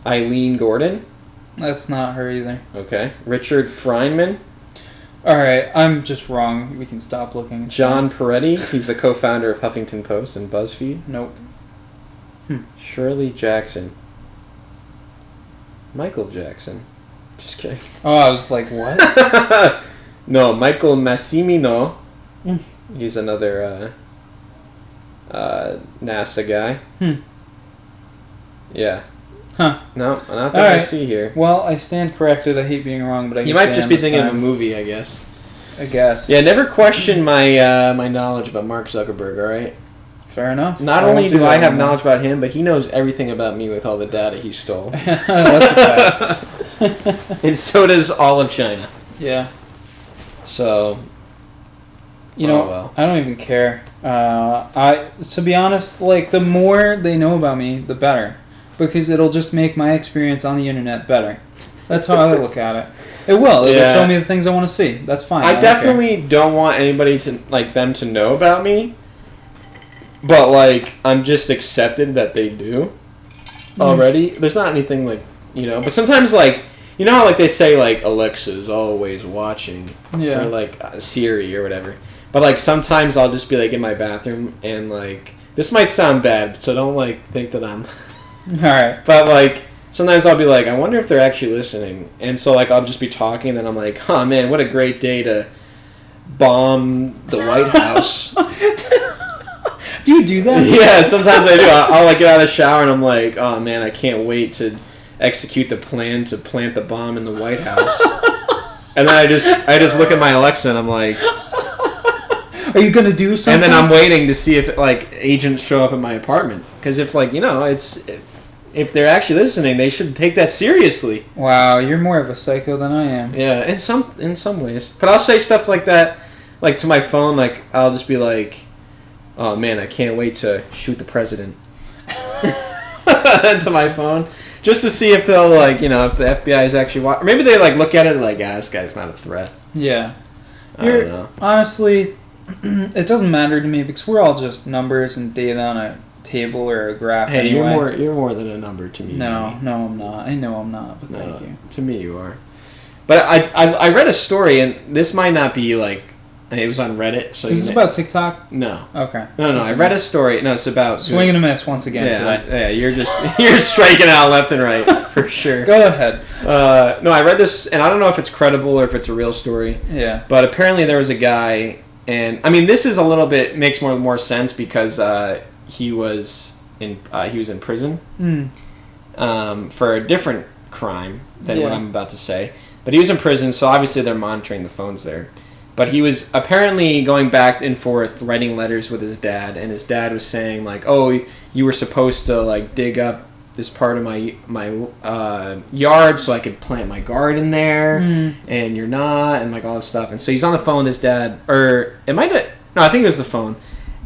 Eileen Gordon. That's not her either. Okay. Richard Feynman. Alright, I'm just wrong. We can stop looking. John Peretti. He's the co-founder of Huffington Post and BuzzFeed. Nope. Shirley Jackson. Michael Jackson. Just kidding. Oh, I was like, what? No, Michael Massimino. He's another NASA guy. Yeah. Huh. No, not that I see here. Well, I stand corrected. I hate being wrong, but I guess you might just be thinking of a movie, I guess. I guess. Yeah, never question my my knowledge about Mark Zuckerberg, alright? Fair enough. Not only do I have knowledge about him, but he knows everything about me with all the data he stole. That's a fact. And so does all of China. Yeah. So... I don't even care. To be honest, the more they know about me, the better. Because it'll just make my experience on the internet better. That's how I look at it. It will. It'll show me the things I want to see. That's fine. I definitely don't want anybody to them to know about me. But I'm just accepted that they do already. There's not anything but sometimes how they say Alexa's always watching. Yeah. Or Siri or whatever. But sometimes I'll just be in my bathroom and this might sound bad, so don't think that I'm alright. But sometimes I'll be I wonder if they're actually listening. And so I'll just be talking and I'm oh man, what a great day to bomb the White House. Do you do that? Yeah, sometimes I do. I'll get out of the shower and I'm oh man, I can't wait to execute the plan to plant the bomb in the White House. And then I just look at my Alexa and I'm are you gonna do something? And then I'm waiting to see if agents show up at my apartment, because if if they're actually listening, they should take that seriously. Wow, you're more of a psycho than I am. Yeah, in some ways. But I'll say stuff like that, to my phone. I'll just be oh man, I can't wait to shoot the president. To my phone, just to see if they'll if the FBI is actually or maybe they look at it this guy's not a threat. Yeah, I don't know. Honestly, it doesn't matter to me because we're all just numbers and data on a table or a graph. Hey, anyway. you're more than a number to me. No, I'm not. I know I'm not, but thank you. To me, you are. But I read a story, and this might not be it was on Reddit. So is this about TikTok? No. Okay. No. I read a story. No, it's about swing and a miss once again today. Yeah, you're striking out left and right for sure. Go ahead. No, I read this, and I don't know if it's credible or if it's a real story. Yeah. But apparently there was a guy, and this is a little bit makes more sense because he was in prison for a different crime than what I'm about to say. But he was in prison, so obviously they're monitoring the phones there. But he was apparently going back and forth writing letters with his dad, and his dad was saying oh, you were supposed to dig up this part of my yard so I could plant my garden there, and you're not, and all this stuff. And so he's on the phone with his dad, or it might have, no, I think it was the phone,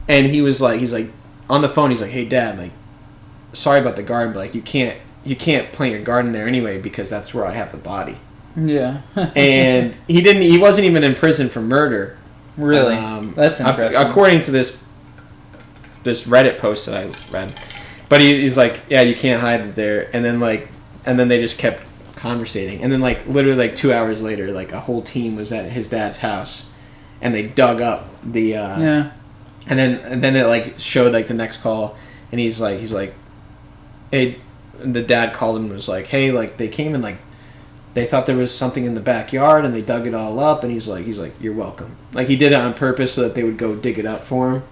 and he's on the phone. He's hey Dad, sorry about the garden, but you can't plant your garden there anyway because that's where I have the body. Yeah. And he wasn't even in prison for murder. Really? That's interesting. According to this Reddit post that I read. But he's like, yeah, you can't hide it there. And then they just kept conversating. And then literally 2 hours later, a whole team was at his dad's house, and they dug up the yeah. And then it showed the next call, and he's like, hey, the dad called him and was like, hey, they came and they thought there was something in the backyard, and they dug it all up. And he's like, you're welcome. He did it on purpose so that they would go dig it up for him.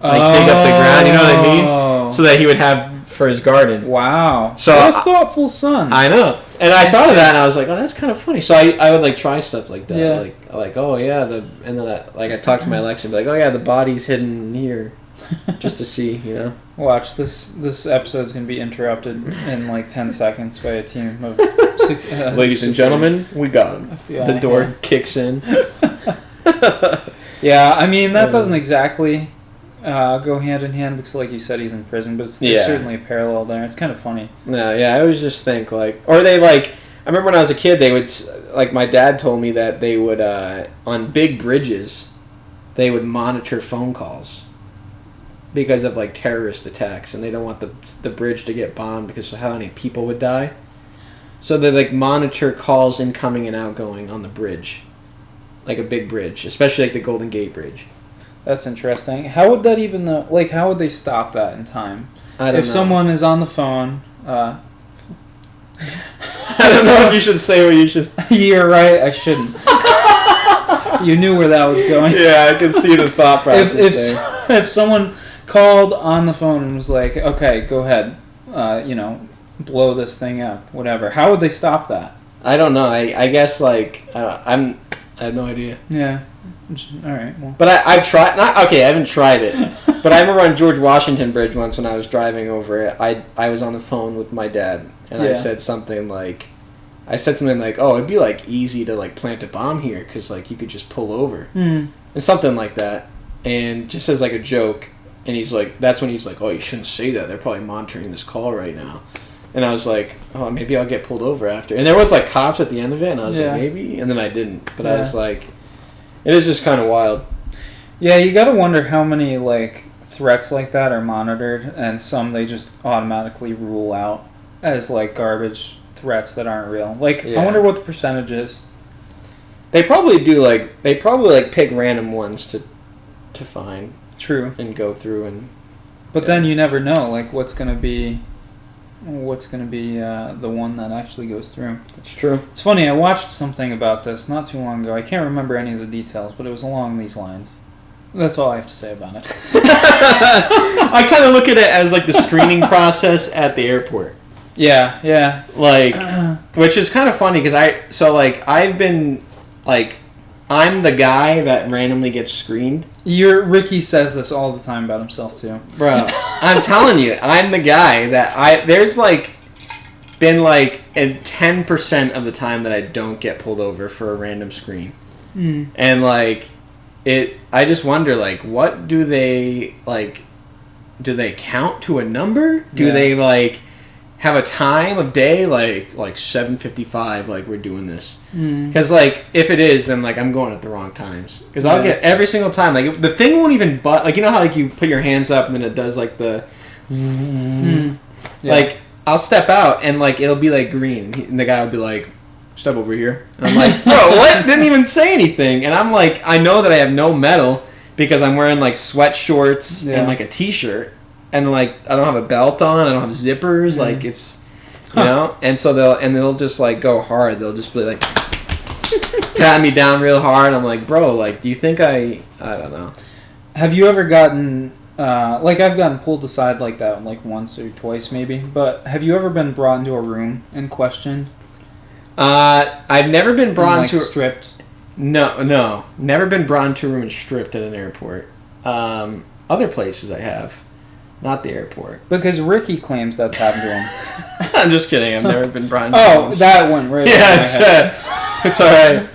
Dig up the ground, you know what I mean? So that he would have for his garden. Wow. So what a thoughtful son. I know. And I thought of that, and I was like, oh, that's kind of funny. So I would try stuff like that. Yeah. Oh yeah, and then I talked to my Alexa and be like, oh yeah, the body's hidden here, just to see, Watch, this episode's going to be interrupted in 10 seconds by a team of ladies and gentlemen, we got him. FBI. The door kicks in. Yeah, I mean, that doesn't exactly go hand in hand because, like you said, he's in prison, but there's certainly a parallel there. It's kind of funny. No, yeah, I always just think or they I remember when I was a kid, they would my dad told me that they would on big bridges, they would monitor phone calls because of terrorist attacks, and they don't want the bridge to get bombed because of how many people would die. So they monitor calls incoming and outgoing on the bridge, a big bridge, especially the Golden Gate Bridge. That's interesting. How would that even how would they stop that in time? I don't know. If someone is on the phone, I don't know if you should say what you should. You're right. I shouldn't. You knew where that was going. Yeah, I can see the thought process. If someone called on the phone and was like, "Okay, go ahead, blow this thing up, whatever," how would they stop that? I don't know. I guess I have no idea. Yeah. All right. Well. But I've tried. I haven't tried it. But I remember on George Washington Bridge once when I was driving over it, I was on the phone with my dad, and I said something like, "Oh, it'd be easy to plant a bomb here because you could just pull over," and something like that, and just as a joke. And he's that's when he's oh, you shouldn't say that. They're probably monitoring this call right now. And I was like, oh, maybe I'll get pulled over after. And there was cops at the end of it, and I was like, maybe, and then I didn't. But I was like, it is just kind of wild. Yeah, you got to wonder how many threats like that are monitored, and some they just automatically rule out as garbage threats that aren't real. I wonder what the percentage is. They probably do pick random ones to find. True. And go through and. But then you never know what's gonna be the one that actually goes through. It's true. It's funny. I watched something about this not too long ago. I can't remember any of the details, but it was along these lines. That's all I have to say about it. I kind of look at it as the screening process at the airport. Yeah. Which is kind of funny because I've been I'm the guy that randomly gets screened. Ricky says this all the time about himself too. Bro, I'm telling you, I'm the guy that there's been 10% of the time that I don't get pulled over for a random screen. And I just wonder what do they do they count to a number? Do they have a time of day 7:55 we're doing this? Because if it is, then I'm going at the wrong times because I'll get every single time the thing won't even you know how you put your hands up and then it does the I'll step out and it'll be green and the guy will be step over here and I'm bro, what? Didn't even say anything. And I'm I know that I have no medal because I'm wearing sweat shorts and a t-shirt. And I don't have a belt on. I don't have zippers. It's, And so they'll just go hard. They'll just be pat me down real hard. I'm bro, do you think I don't know. Have you ever gotten I've gotten pulled aside like that once or twice maybe, but have you ever been brought into a room and questioned? I've never been brought into stripped. No, never been brought into a room and stripped at an airport. Other places I have, not the airport. Because Ricky claims that's happened to him. I'm just kidding. I've never been brought into a room. Oh, that one, right? Yeah, it's all right.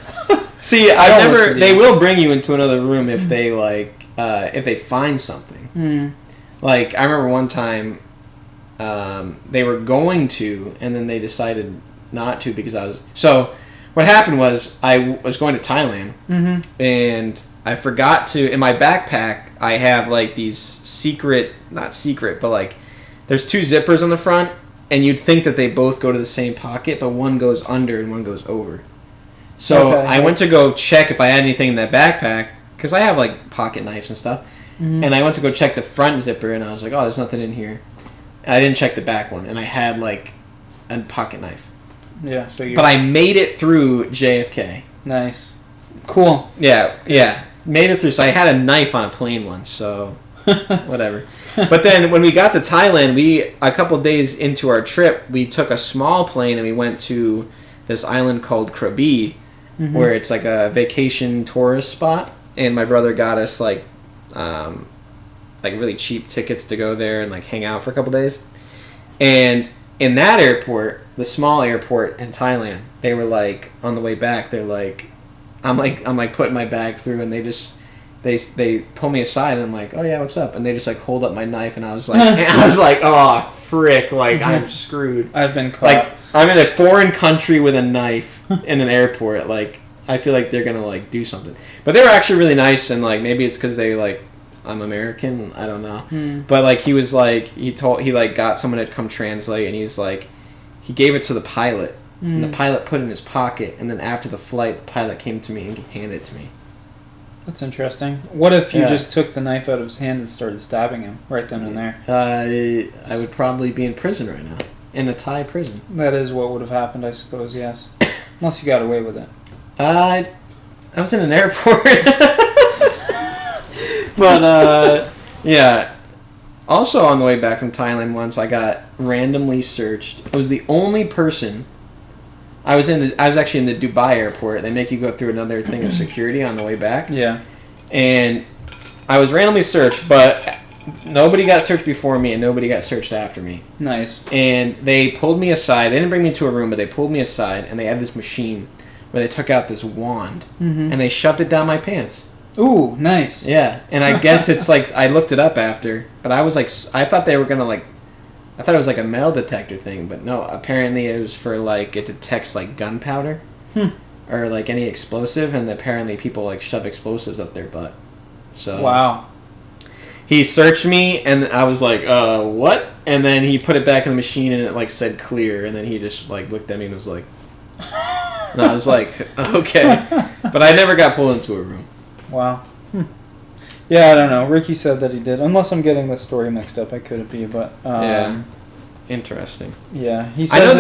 See, I've never. They will bring you into another room if they if they find something. I remember one time, they were going to, and then they decided not to because I was so. What happened was I was going to Thailand, and I forgot to in my backpack. I have like these not secret, but like there's 2 zippers on the front, and you'd think that they both go to the same pocket, but one goes under and one goes over. So I went to go check if I had anything in that backpack because I have like pocket knives and stuff, and I went to go check the front zipper, and I was like, oh, there's nothing in here. And I didn't check the back one, and I had like a pocket knife. Yeah, but I made it through JFK. Nice. Cool. Yeah. Made it through. So I had a knife on a plane once, so whatever. But then when we got to Thailand, a couple days into our trip, we took a small plane and we went to this island called Krabi, where it's like a vacation tourist spot. And my brother got us like really cheap tickets to go there and like hang out for a couple days. And in that airport, the small airport in Thailand, they were like on the way back. They're like, I'm like putting my bag through, and they pull me aside, and I'm like, oh yeah, what's up? And they just like hold up my knife, and I was like, oh frick, like I'm screwed. I've been caught. Like I'm in a foreign country with a knife in an airport. Like I feel like they're gonna like do something. But they were actually really nice, and like maybe it's because they like. I'm American. I don't know, but like he was like he got someone to come translate, and he was like he gave it to the pilot, and the pilot put it in his pocket, and then after the flight, the pilot came to me and handed it to me. That's interesting. What if you just took the knife out of his hand and started stabbing him right then and there? I would probably be in prison right now, in a Thai prison. That is what would have happened, I suppose. Yes, unless you got away with it. I was in an airport. But, yeah. Also on the way back from Thailand once, I got randomly searched. I was the only person... I was actually in the Dubai airport. They make you go through another thing of security on the way back. Yeah. And I was randomly searched, but nobody got searched before me and nobody got searched after me. Nice. And they pulled me aside. They didn't bring me to a room, but they pulled me aside, and they had this machine where they took out this wand, and they shoved it down my pants. Ooh, nice. Yeah, and I guess it's like, I looked it up after, but I was like, I thought they were going to like, I thought it was like a metal detector thing, but no, apparently it was for like, it detects like gunpowder or like any explosive, and apparently people like shove explosives up their butt. So wow. He searched me, and I was like, what? And then he put it back in the machine, and it like said clear, and then he just like looked at me and was like, and I was like, okay. But I never got pulled into a room. Wow. Yeah, I don't know. Ricky said that he did. Unless I'm getting the story mixed up, I could be, but yeah, interesting. Yeah, he says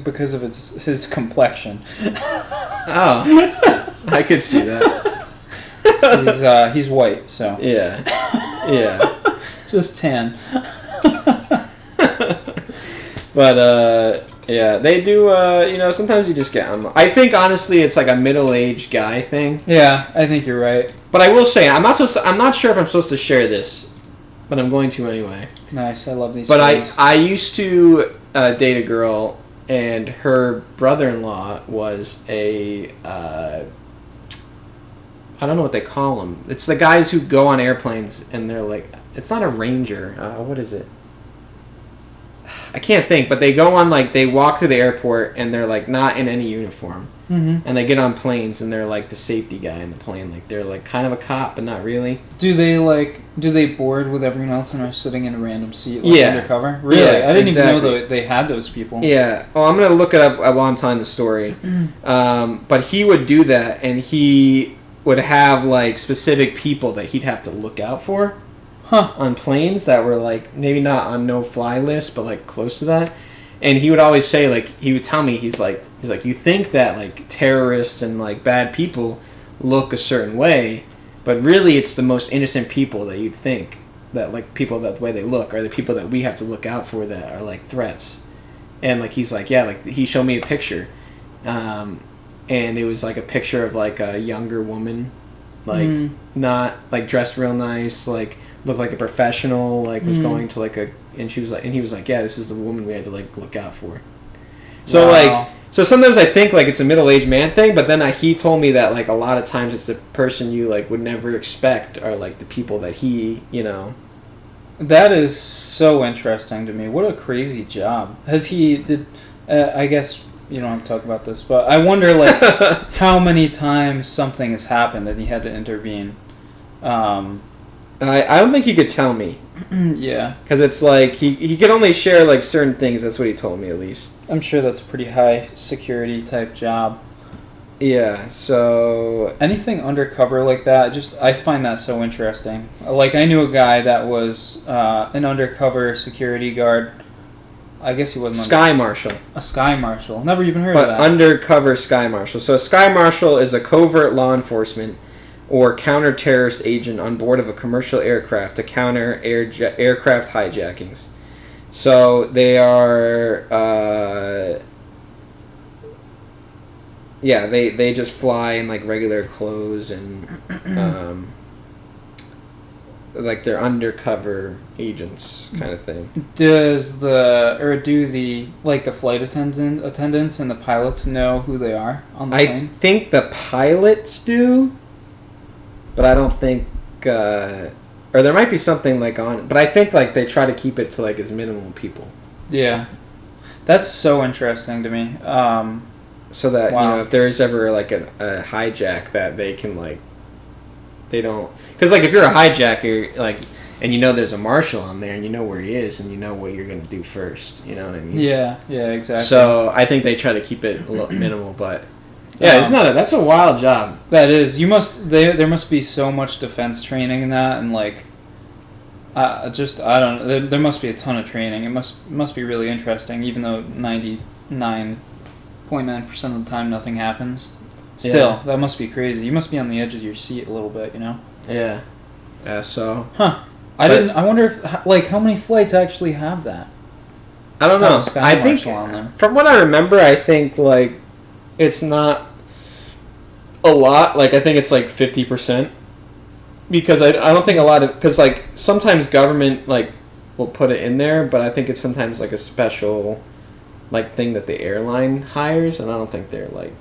because of his complexion. Oh, I could see that. He's white, so yeah, just tan. But yeah, they do. Sometimes you just get. I think honestly, it's like a middle-aged guy thing. Yeah, I think you're right. But I will say, I'm not sure if I'm supposed to share this, but I'm going to anyway. Nice, I love these. But stories. I used to date a girl, and her brother-in-law was a. I don't know what they call them. It's the guys who go on airplanes, and they're like, it's not a ranger. What is it? I can't think, but they go on, like, they walk through the airport, and they're, like, not in any uniform. Mm-hmm. And they get on planes, and they're, like, the safety guy in the plane. Like, they're, like, kind of a cop, but not really. Do they board with everyone else and are sitting in a random seat, like, undercover? Really? Yeah, I didn't even know that they had those people. Yeah. Oh, I'm going to look it up while I'm telling the story. But he would do that, and he would have, like, specific people that he'd have to look out for. On planes that were like maybe not on no-fly list, but like close to that. And he would always say, like, he would tell me, he's like, you think that like terrorists and like bad people look a certain way, but really it's the most innocent people that you'd think that like people that the way they look are the people that we have to look out for that are like threats. And like he's like, yeah, like he showed me a picture, and it was like a picture of like a younger woman, like not like dressed real nice, like looked like a professional, like was going to like and she was like, and he was like, yeah, this is the woman we had to like look out for. So like, so sometimes I think like it's a middle-aged man thing, but then he told me that like a lot of times it's the person you like would never expect are like the people that he, That is so interesting to me. What a crazy job. I guess you don't have to talk about this, but I wonder like how many times something has happened and he had to intervene. I don't think he could tell me. Yeah. Because it's like he could only share like certain things. That's what he told me at least. I'm sure that's a pretty high security type job. Yeah, so anything undercover like that, I find that so interesting. Like I knew a guy that was an undercover security guard. I guess he wasn't Sky Marshal. A Sky Marshal. Never even heard of that. But undercover Sky Marshal. So a Sky Marshal is a covert law enforcement or counter-terrorist agent on board of a commercial aircraft to counter aircraft hijackings. So they are... yeah, they just fly in like regular clothes and like they're undercover agents kind of thing. Do the flight attendants and the pilots know who they are on the plane? I think the pilots do, but I don't think or there might be something like on, but I think like they try to keep it to like as minimal people. Yeah. That's so interesting to me. So that, you know, if there is ever, like, a hijack, that they can, like, they don't... Because, like, if you're a hijacker, like, and you know there's a marshal on there, and you know where he is, and you know what you're going to do first, you know what I mean? Yeah, exactly. So, I think they try to keep it a little minimal, but... Yeah, that's a wild job. That is. There must be so much defense training in that, and, like... I don't know. There must be a ton of training. It must be really interesting, even though 99.9% of the time nothing happens. Still, that must be crazy. You must be on the edge of your seat a little bit, you know? Yeah. Yeah, so... Huh. I wonder if, like, how many flights actually have that? I don't know. I think, from what I remember, I think, like, it's not a lot. Like, I think it's, like, 50%. Because I don't think a lot of... Because, like, sometimes government, like, will put it in there, but I think it's sometimes, like, a special... like thing that the airline hires, and I don't think they're like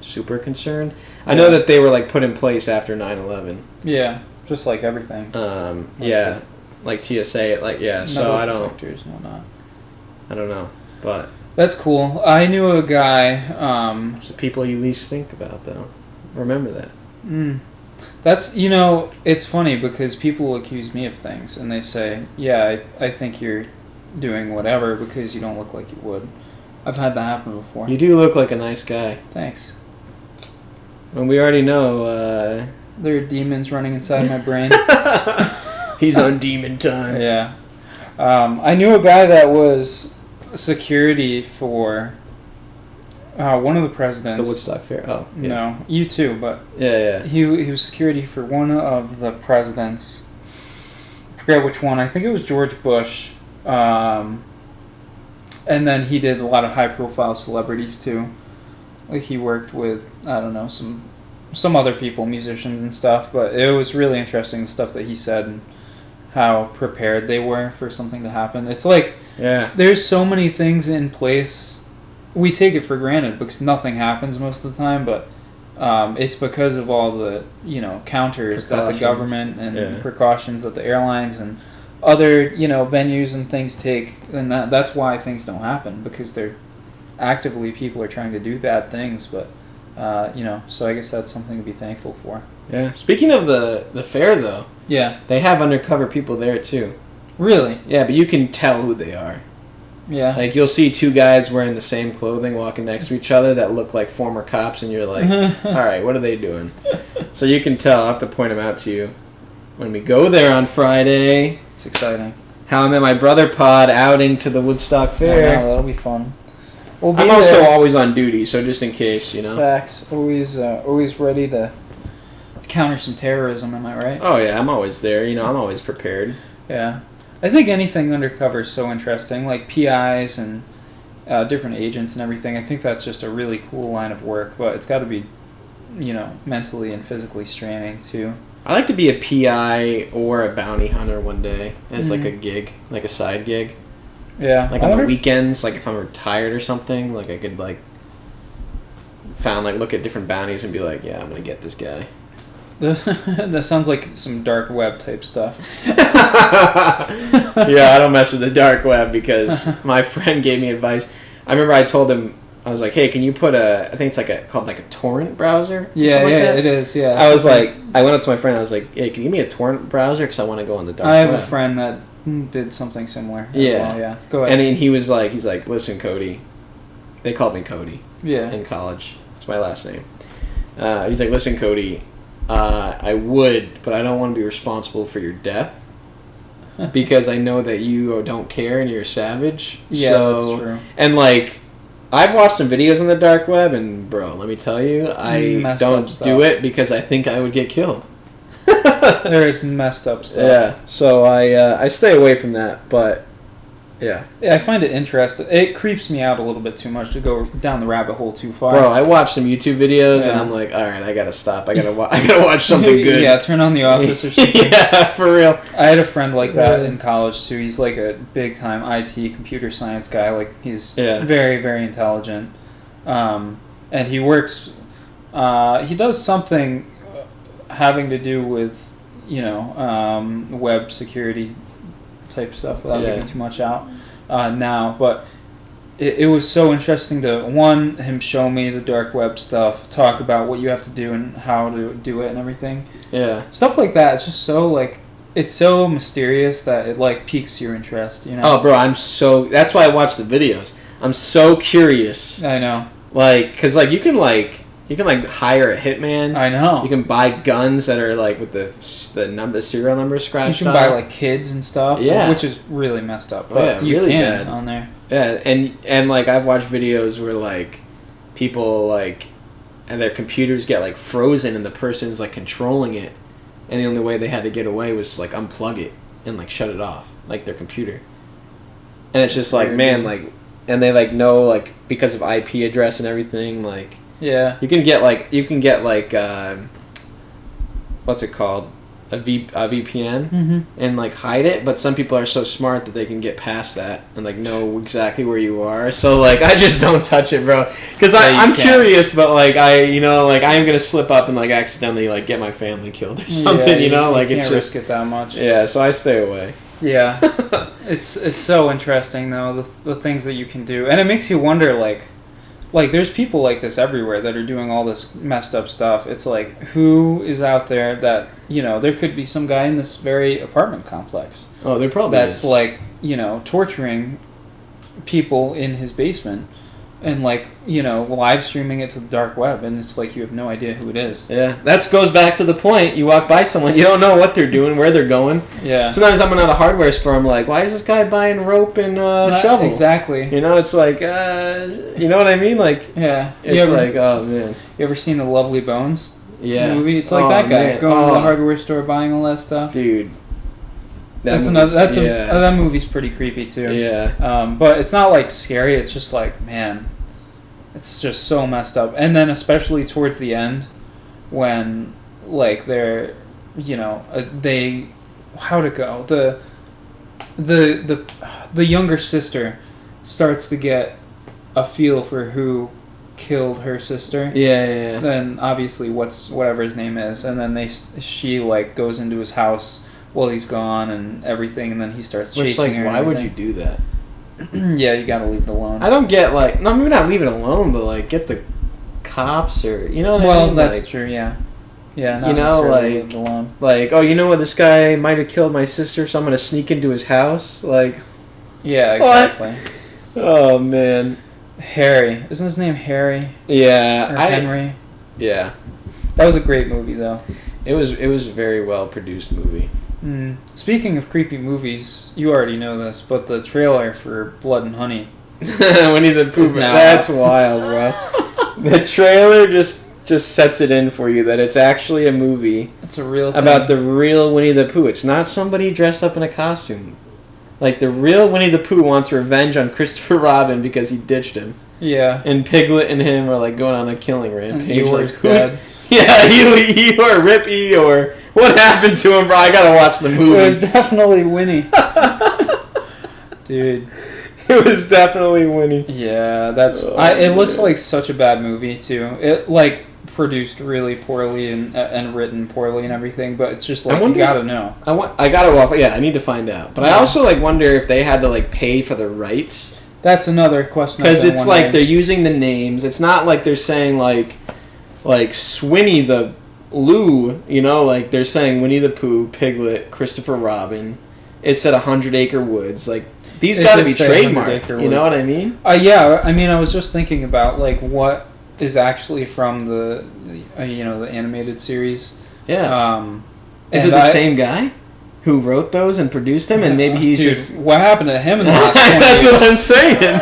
super concerned. I know that they were like put in place after 9/11. Yeah, just like everything. Like TSA, like So I don't. Sectors and whatnot. I don't know, but that's cool. I knew a guy. It's the people you least think about, though. Remember that. That's it's funny because people accuse me of things, and they say, "Yeah, I think you're doing whatever because you don't look like you would." I've had that happen before. You do look like a nice guy. Thanks. And we already know there are demons running inside my brain. He's on demon time. Yeah. I knew a guy that was security for one of the presidents. The Woodstock Fair. Oh, yeah. No, you too, but yeah. He was security for one of the presidents. I forget which one. I think it was George Bush. And then he did a lot of high-profile celebrities too. Like he worked with some other people, musicians and stuff. But it was really interesting the stuff that he said and how prepared they were for something to happen. It's like there's so many things in place. We take it for granted because nothing happens most of the time, but it's because of all the counters that the government and precautions that the airlines and other venues and things take, and that's why things don't happen, because they're actively, people are trying to do bad things, but so I guess that's something to be thankful for. Yeah. Speaking of the fair, though, they have undercover people there too. Really? Yeah, but you can tell who they are. Yeah. Like you'll see two guys wearing the same clothing walking next to each other that look like former cops, and you're like, all right, what are they doing? So you can tell. I'll have to point them out to you when we go there on Friday. It's exciting. How I'm at my brother pod outing to the Woodstock Fair. That'll be fun. I'm also always on duty, so just in case, Facts. Always ready to counter some terrorism, am I right? Oh, yeah, I'm always there. I'm always prepared. Yeah. I think anything undercover is so interesting, like PIs and different agents and everything. I think that's just a really cool line of work, but it's got to be, mentally and physically straining, too. I like to be a PI or a bounty hunter one day as like a gig, like a side gig. Yeah. Like on the weekends, like if I'm retired or something, like I could like look at different bounties and be like, yeah, I'm going to get this guy. That sounds like some dark web type stuff. Yeah, I don't mess with the dark web because my friend gave me advice. I remember I told him I was like, hey, can you put I think it's called a torrent browser? Yeah, like that? it is. Yeah. I was like, I went up to my friend. I was like, hey, can you give me a torrent browser because I want to go on the dark web. I have a friend that did something similar. Yeah, yeah. Go ahead. And he was like, he's like, listen, Cody. They called me Cody. Yeah. In college, it's my last name. He's like, listen, Cody. I would, but I don't want to be responsible for your death because I know that you don't care and you're a savage. Yeah, so, that's true. And like, I've watched some videos on the dark web, and bro, let me tell you, I don't do it because I think I would get killed. There is messed up stuff. Yeah, so I stay away from that, but yeah. I find it interesting. It creeps me out a little bit too much to go down the rabbit hole too far. Bro, I watch some YouTube videos and I'm like, all right, I gotta stop. I gotta watch something good. Yeah, turn on The Office or something. Yeah, for real. I had a friend like that in college too. He's like a big time IT computer science guy. Like he's very, very intelligent, and he works. He does something having to do with web security type stuff without giving too much out now, but it was so interesting to him show me the dark web stuff, talk about what you have to do and how to do it and everything. Yeah, stuff like that. It's just so it's so mysterious that it piques your interest. Oh, bro, that's why I watch the videos. I'm so curious. I know. Because you can hire a hitman. I know. You can buy guns that are with the serial number scratched. You can buy kids and stuff. Yeah, which is really messed up. But you really can bad on there. Yeah, and I've watched videos where people and their computers get frozen and the person's controlling it, and the only way they had to get away was to unplug it and shut it off their computer. And it's just man, and they know because of IP address and everything Yeah. You can get what's it called? A VPN and hide it, but some people are so smart that they can get past that and know exactly where you are. So I just don't touch it, bro, because I'm curious, but I am gonna slip up and accidentally get my family killed or something, you can't it's risk it that much. Yeah, so I stay away. Yeah. it's so interesting though, the things that you can do, and it makes you wonder there's people like this everywhere that are doing all this messed up stuff. It's who is out there that, there could be some guy in this very apartment complex. Oh, there probably that's is. Torturing people in his basement and live streaming it to the dark web, and it's you have no idea who it is. Yeah, that goes back to the point. You walk by someone, you don't know what they're doing, where they're going. Yeah. Sometimes I'm at a hardware store, I'm like, why is this guy buying rope and shovel? Exactly. It's you know what I mean? Yeah. It's oh man. You ever seen The Lovely Bones? Yeah. Movie? It's that guy man. going to the hardware store buying all that stuff. Dude. That movie's pretty creepy too. Yeah. But it's not scary. It's just man, it's just so messed up. And then especially towards the end, when they're they how'd it go? The younger sister starts to get a feel for who killed her sister. Yeah. Then obviously whatever his name is, and then she goes into his house while he's gone and everything, and then he starts chasing her. Why would you do that? Yeah, you gotta leave it alone. I don't get no, maybe not leave it alone, but get the cops or what I mean? Well, that's true. Yeah. Yeah. Not necessarily leave it alone. Oh, you know what? This guy might have killed my sister, so I'm gonna sneak into his house. Yeah, exactly. What? Oh man. Harry, isn't his name Harry? Yeah. Or Henry. Yeah. That was a great movie, though. It was a very well produced movie. Speaking of creepy movies, you already know this, but the trailer for Blood and Honey. Winnie the Pooh. That's wild, bro. The trailer just sets it in for you that it's actually a movie. It's a real thing. About the real Winnie the Pooh. It's not somebody dressed up in a costume. The real Winnie the Pooh wants revenge on Christopher Robin because he ditched him. Yeah. And Piglet and him are going on a killing rampage. And Eeyore's dead. Yeah, Eeyore, Rip Eeyore. What happened to him, bro? I gotta watch the movie. It was definitely Winnie. Dude. It was definitely Winnie. Yeah, it looks like such a bad movie, too. It, produced really poorly and written poorly and everything, but it's just you gotta know. I gotta I need to find out. But I also wonder if they had to pay for the rights That's another question. Because it's like they're using the names. It's not like they're saying like Swinny the Lou, you know, like they're saying Winnie the Pooh, Piglet, Christopher Robin. It said 100 Acre Woods. Like these got to be trademarked. You know what I mean? Yeah. I mean, I was just thinking about like what is actually from the the animated series. Yeah. Is it the same guy who wrote those and produced them? And maybe he's just what happened to him in the last 20 That's years? what I'm saying.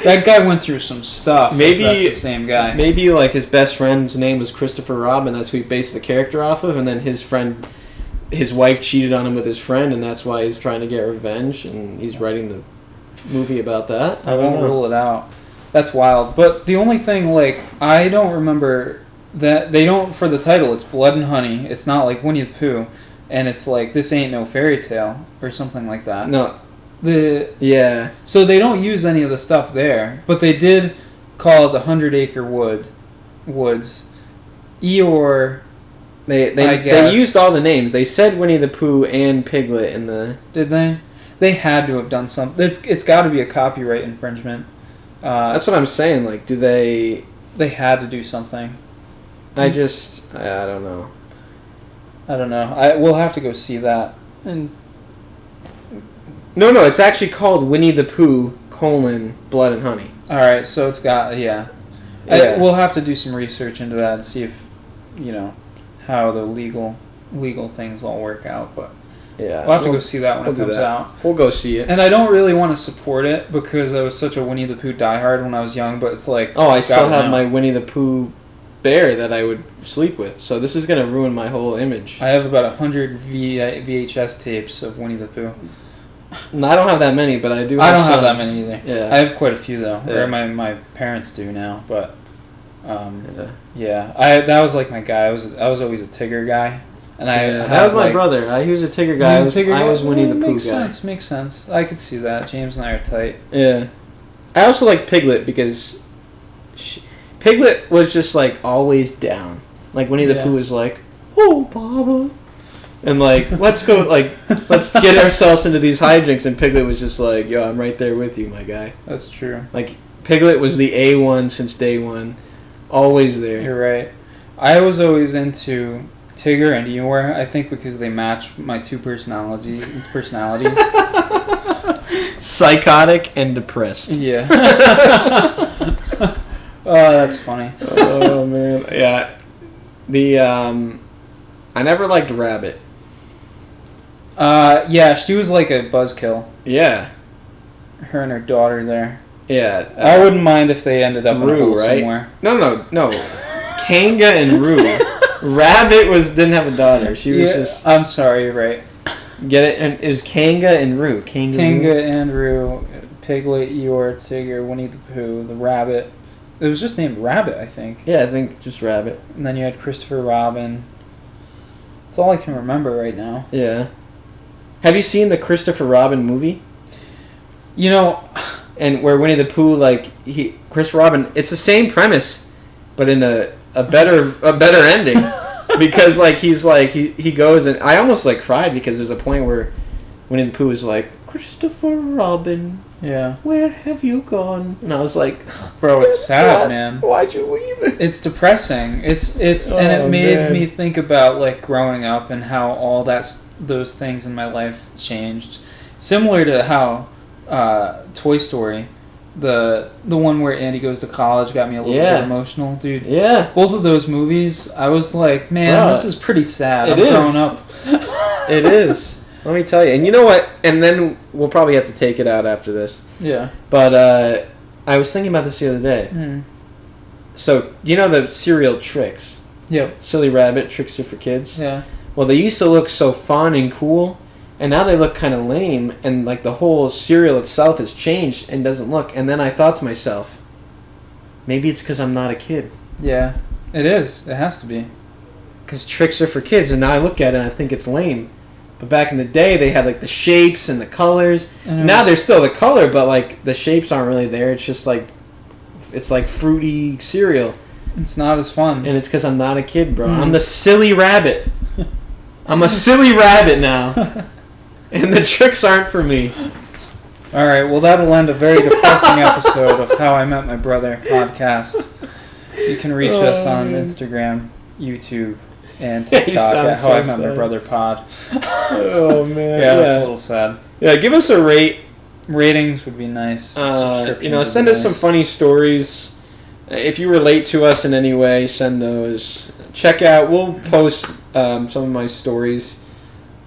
That guy went through some stuff. Maybe that's the same guy. Maybe like his best friend's name was Christopher Robin. That's who he based the character off of, and then his wife cheated on him with his friend, and that's why he's trying to get revenge, and he's writing the movie about that. I won't rule it out. That's wild. But the only thing, like, I don't remember that they don't for the title. It's Blood and Honey. It's not like Winnie the Pooh, and it's like This Ain't No Fairy Tale or something like that. No. Yeah. So they don't use any of the stuff there, but they did call it the 100 Acre Woods. Eeyore. They used all the names. They said Winnie the Pooh and Piglet in the. Did they? They had to have done something. It's got to be a copyright infringement. That's what I'm saying. Like, do they? They had to do something. I don't know. I don't know. We'll have to go see that. And no, it's actually called Winnie the Pooh, Blood and Honey. All right, so it's got, yeah. We'll have to do some research into that and see if, how the legal things all work out. But yeah, we'll have to go see that when it comes out. We'll go see it. And I don't really want to support it because I was such a Winnie the Pooh diehard when I was young, but it's like... Oh, I still have my Winnie the Pooh bear that I would sleep with, so this is going to ruin my whole image. I have about 100 VHS tapes of Winnie the Pooh. No, I don't have that many, but I do. I don't have that many either. Yeah, I have quite a few though. Yeah. Or my parents do now, but that was like my guy. I was always a Tigger guy, and that was my brother. He was a Tigger guy. I was Winnie the Pooh guy. Makes sense. I could see that. James and I are tight. Yeah, I also like Piglet because Piglet was just like always down. Like Winnie the Pooh was like, "Oh, Baba." And like, let's get ourselves into these hijinks. And Piglet was just like, yo, I'm right there with you, my guy. That's true. Like, Piglet was the A1 since day one. Always there. You're right. I was always into Tigger and Eeyore, I think because they match my two personalities. Psychotic and depressed. Yeah. Oh, that's funny. Oh, man. Yeah. I never liked Rabbit. Yeah, she was like a buzzkill. Yeah. Her and her daughter there. Yeah. I wouldn't mind if they ended up in a hole right? somewhere. No. Kanga and Roo. Rabbit didn't have a daughter. She was just... I'm sorry, you're right. Get it? And it was Kanga and Roo. Kanga and Roo. Piglet, Eeyore, Tigger, Winnie the Pooh, the Rabbit. It was just named Rabbit, I think. Yeah, I think just Rabbit. And then you had Christopher Robin. That's all I can remember right now. Yeah. Have you seen the Christopher Robin movie? And where Winnie the Pooh, Chris Robin, it's the same premise, but in a better ending, because he goes and I almost cried because there's a point where Winnie the Pooh is like, Christopher Robin, yeah, where have you gone? And I was like, bro, it's sad, man. Why'd you leave it? It's depressing. And it made me think about growing up and how all those things in my life changed. Similar to how Toy Story, the one where Andy goes to college, got me a little bit emotional, dude. Yeah. Both of those movies, I was like, man, this is pretty sad. I'm growing up. It is. Let me tell you. And you know what? And then we'll probably have to take it out after this. Yeah. But I was thinking about this the other day. Mm. So, you know the cereal Trix? Yep. Silly Rabbit, Tricks are for kids? Yeah. Well, they used to look so fun and cool, and now they look kind of lame, and the whole cereal itself has changed and doesn't look. And then I thought to myself, maybe it's because I'm not a kid. Yeah, it is. It has to be. Because Tricks are for kids, and now I look at it and I think it's lame. But back in the day, they had the shapes and the colors. Now there's still the color, but the shapes aren't really there. It's just it's fruity cereal. It's not as fun. And it's because I'm not a kid, bro. I'm the silly rabbit. I'm a silly rabbit now. And the tricks aren't for me. All right, well, that'll end a very depressing episode of How I Met My Brother podcast. You can reach us on Instagram, YouTube, and TikTok at How I Met My Brother Pod. Oh, man. Yeah, that's a little sad. Yeah, give us a rate. Ratings would be nice. Send us some funny stories. If you relate to us in any way, send those. We'll post some of my stories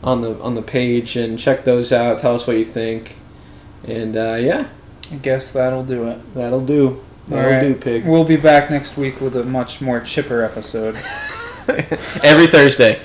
on the page, and check those out. Tell us what you think. And I guess that'll do it. That'll do. That'll do, pig. We'll be back next week with a much more chipper episode. Every Thursday.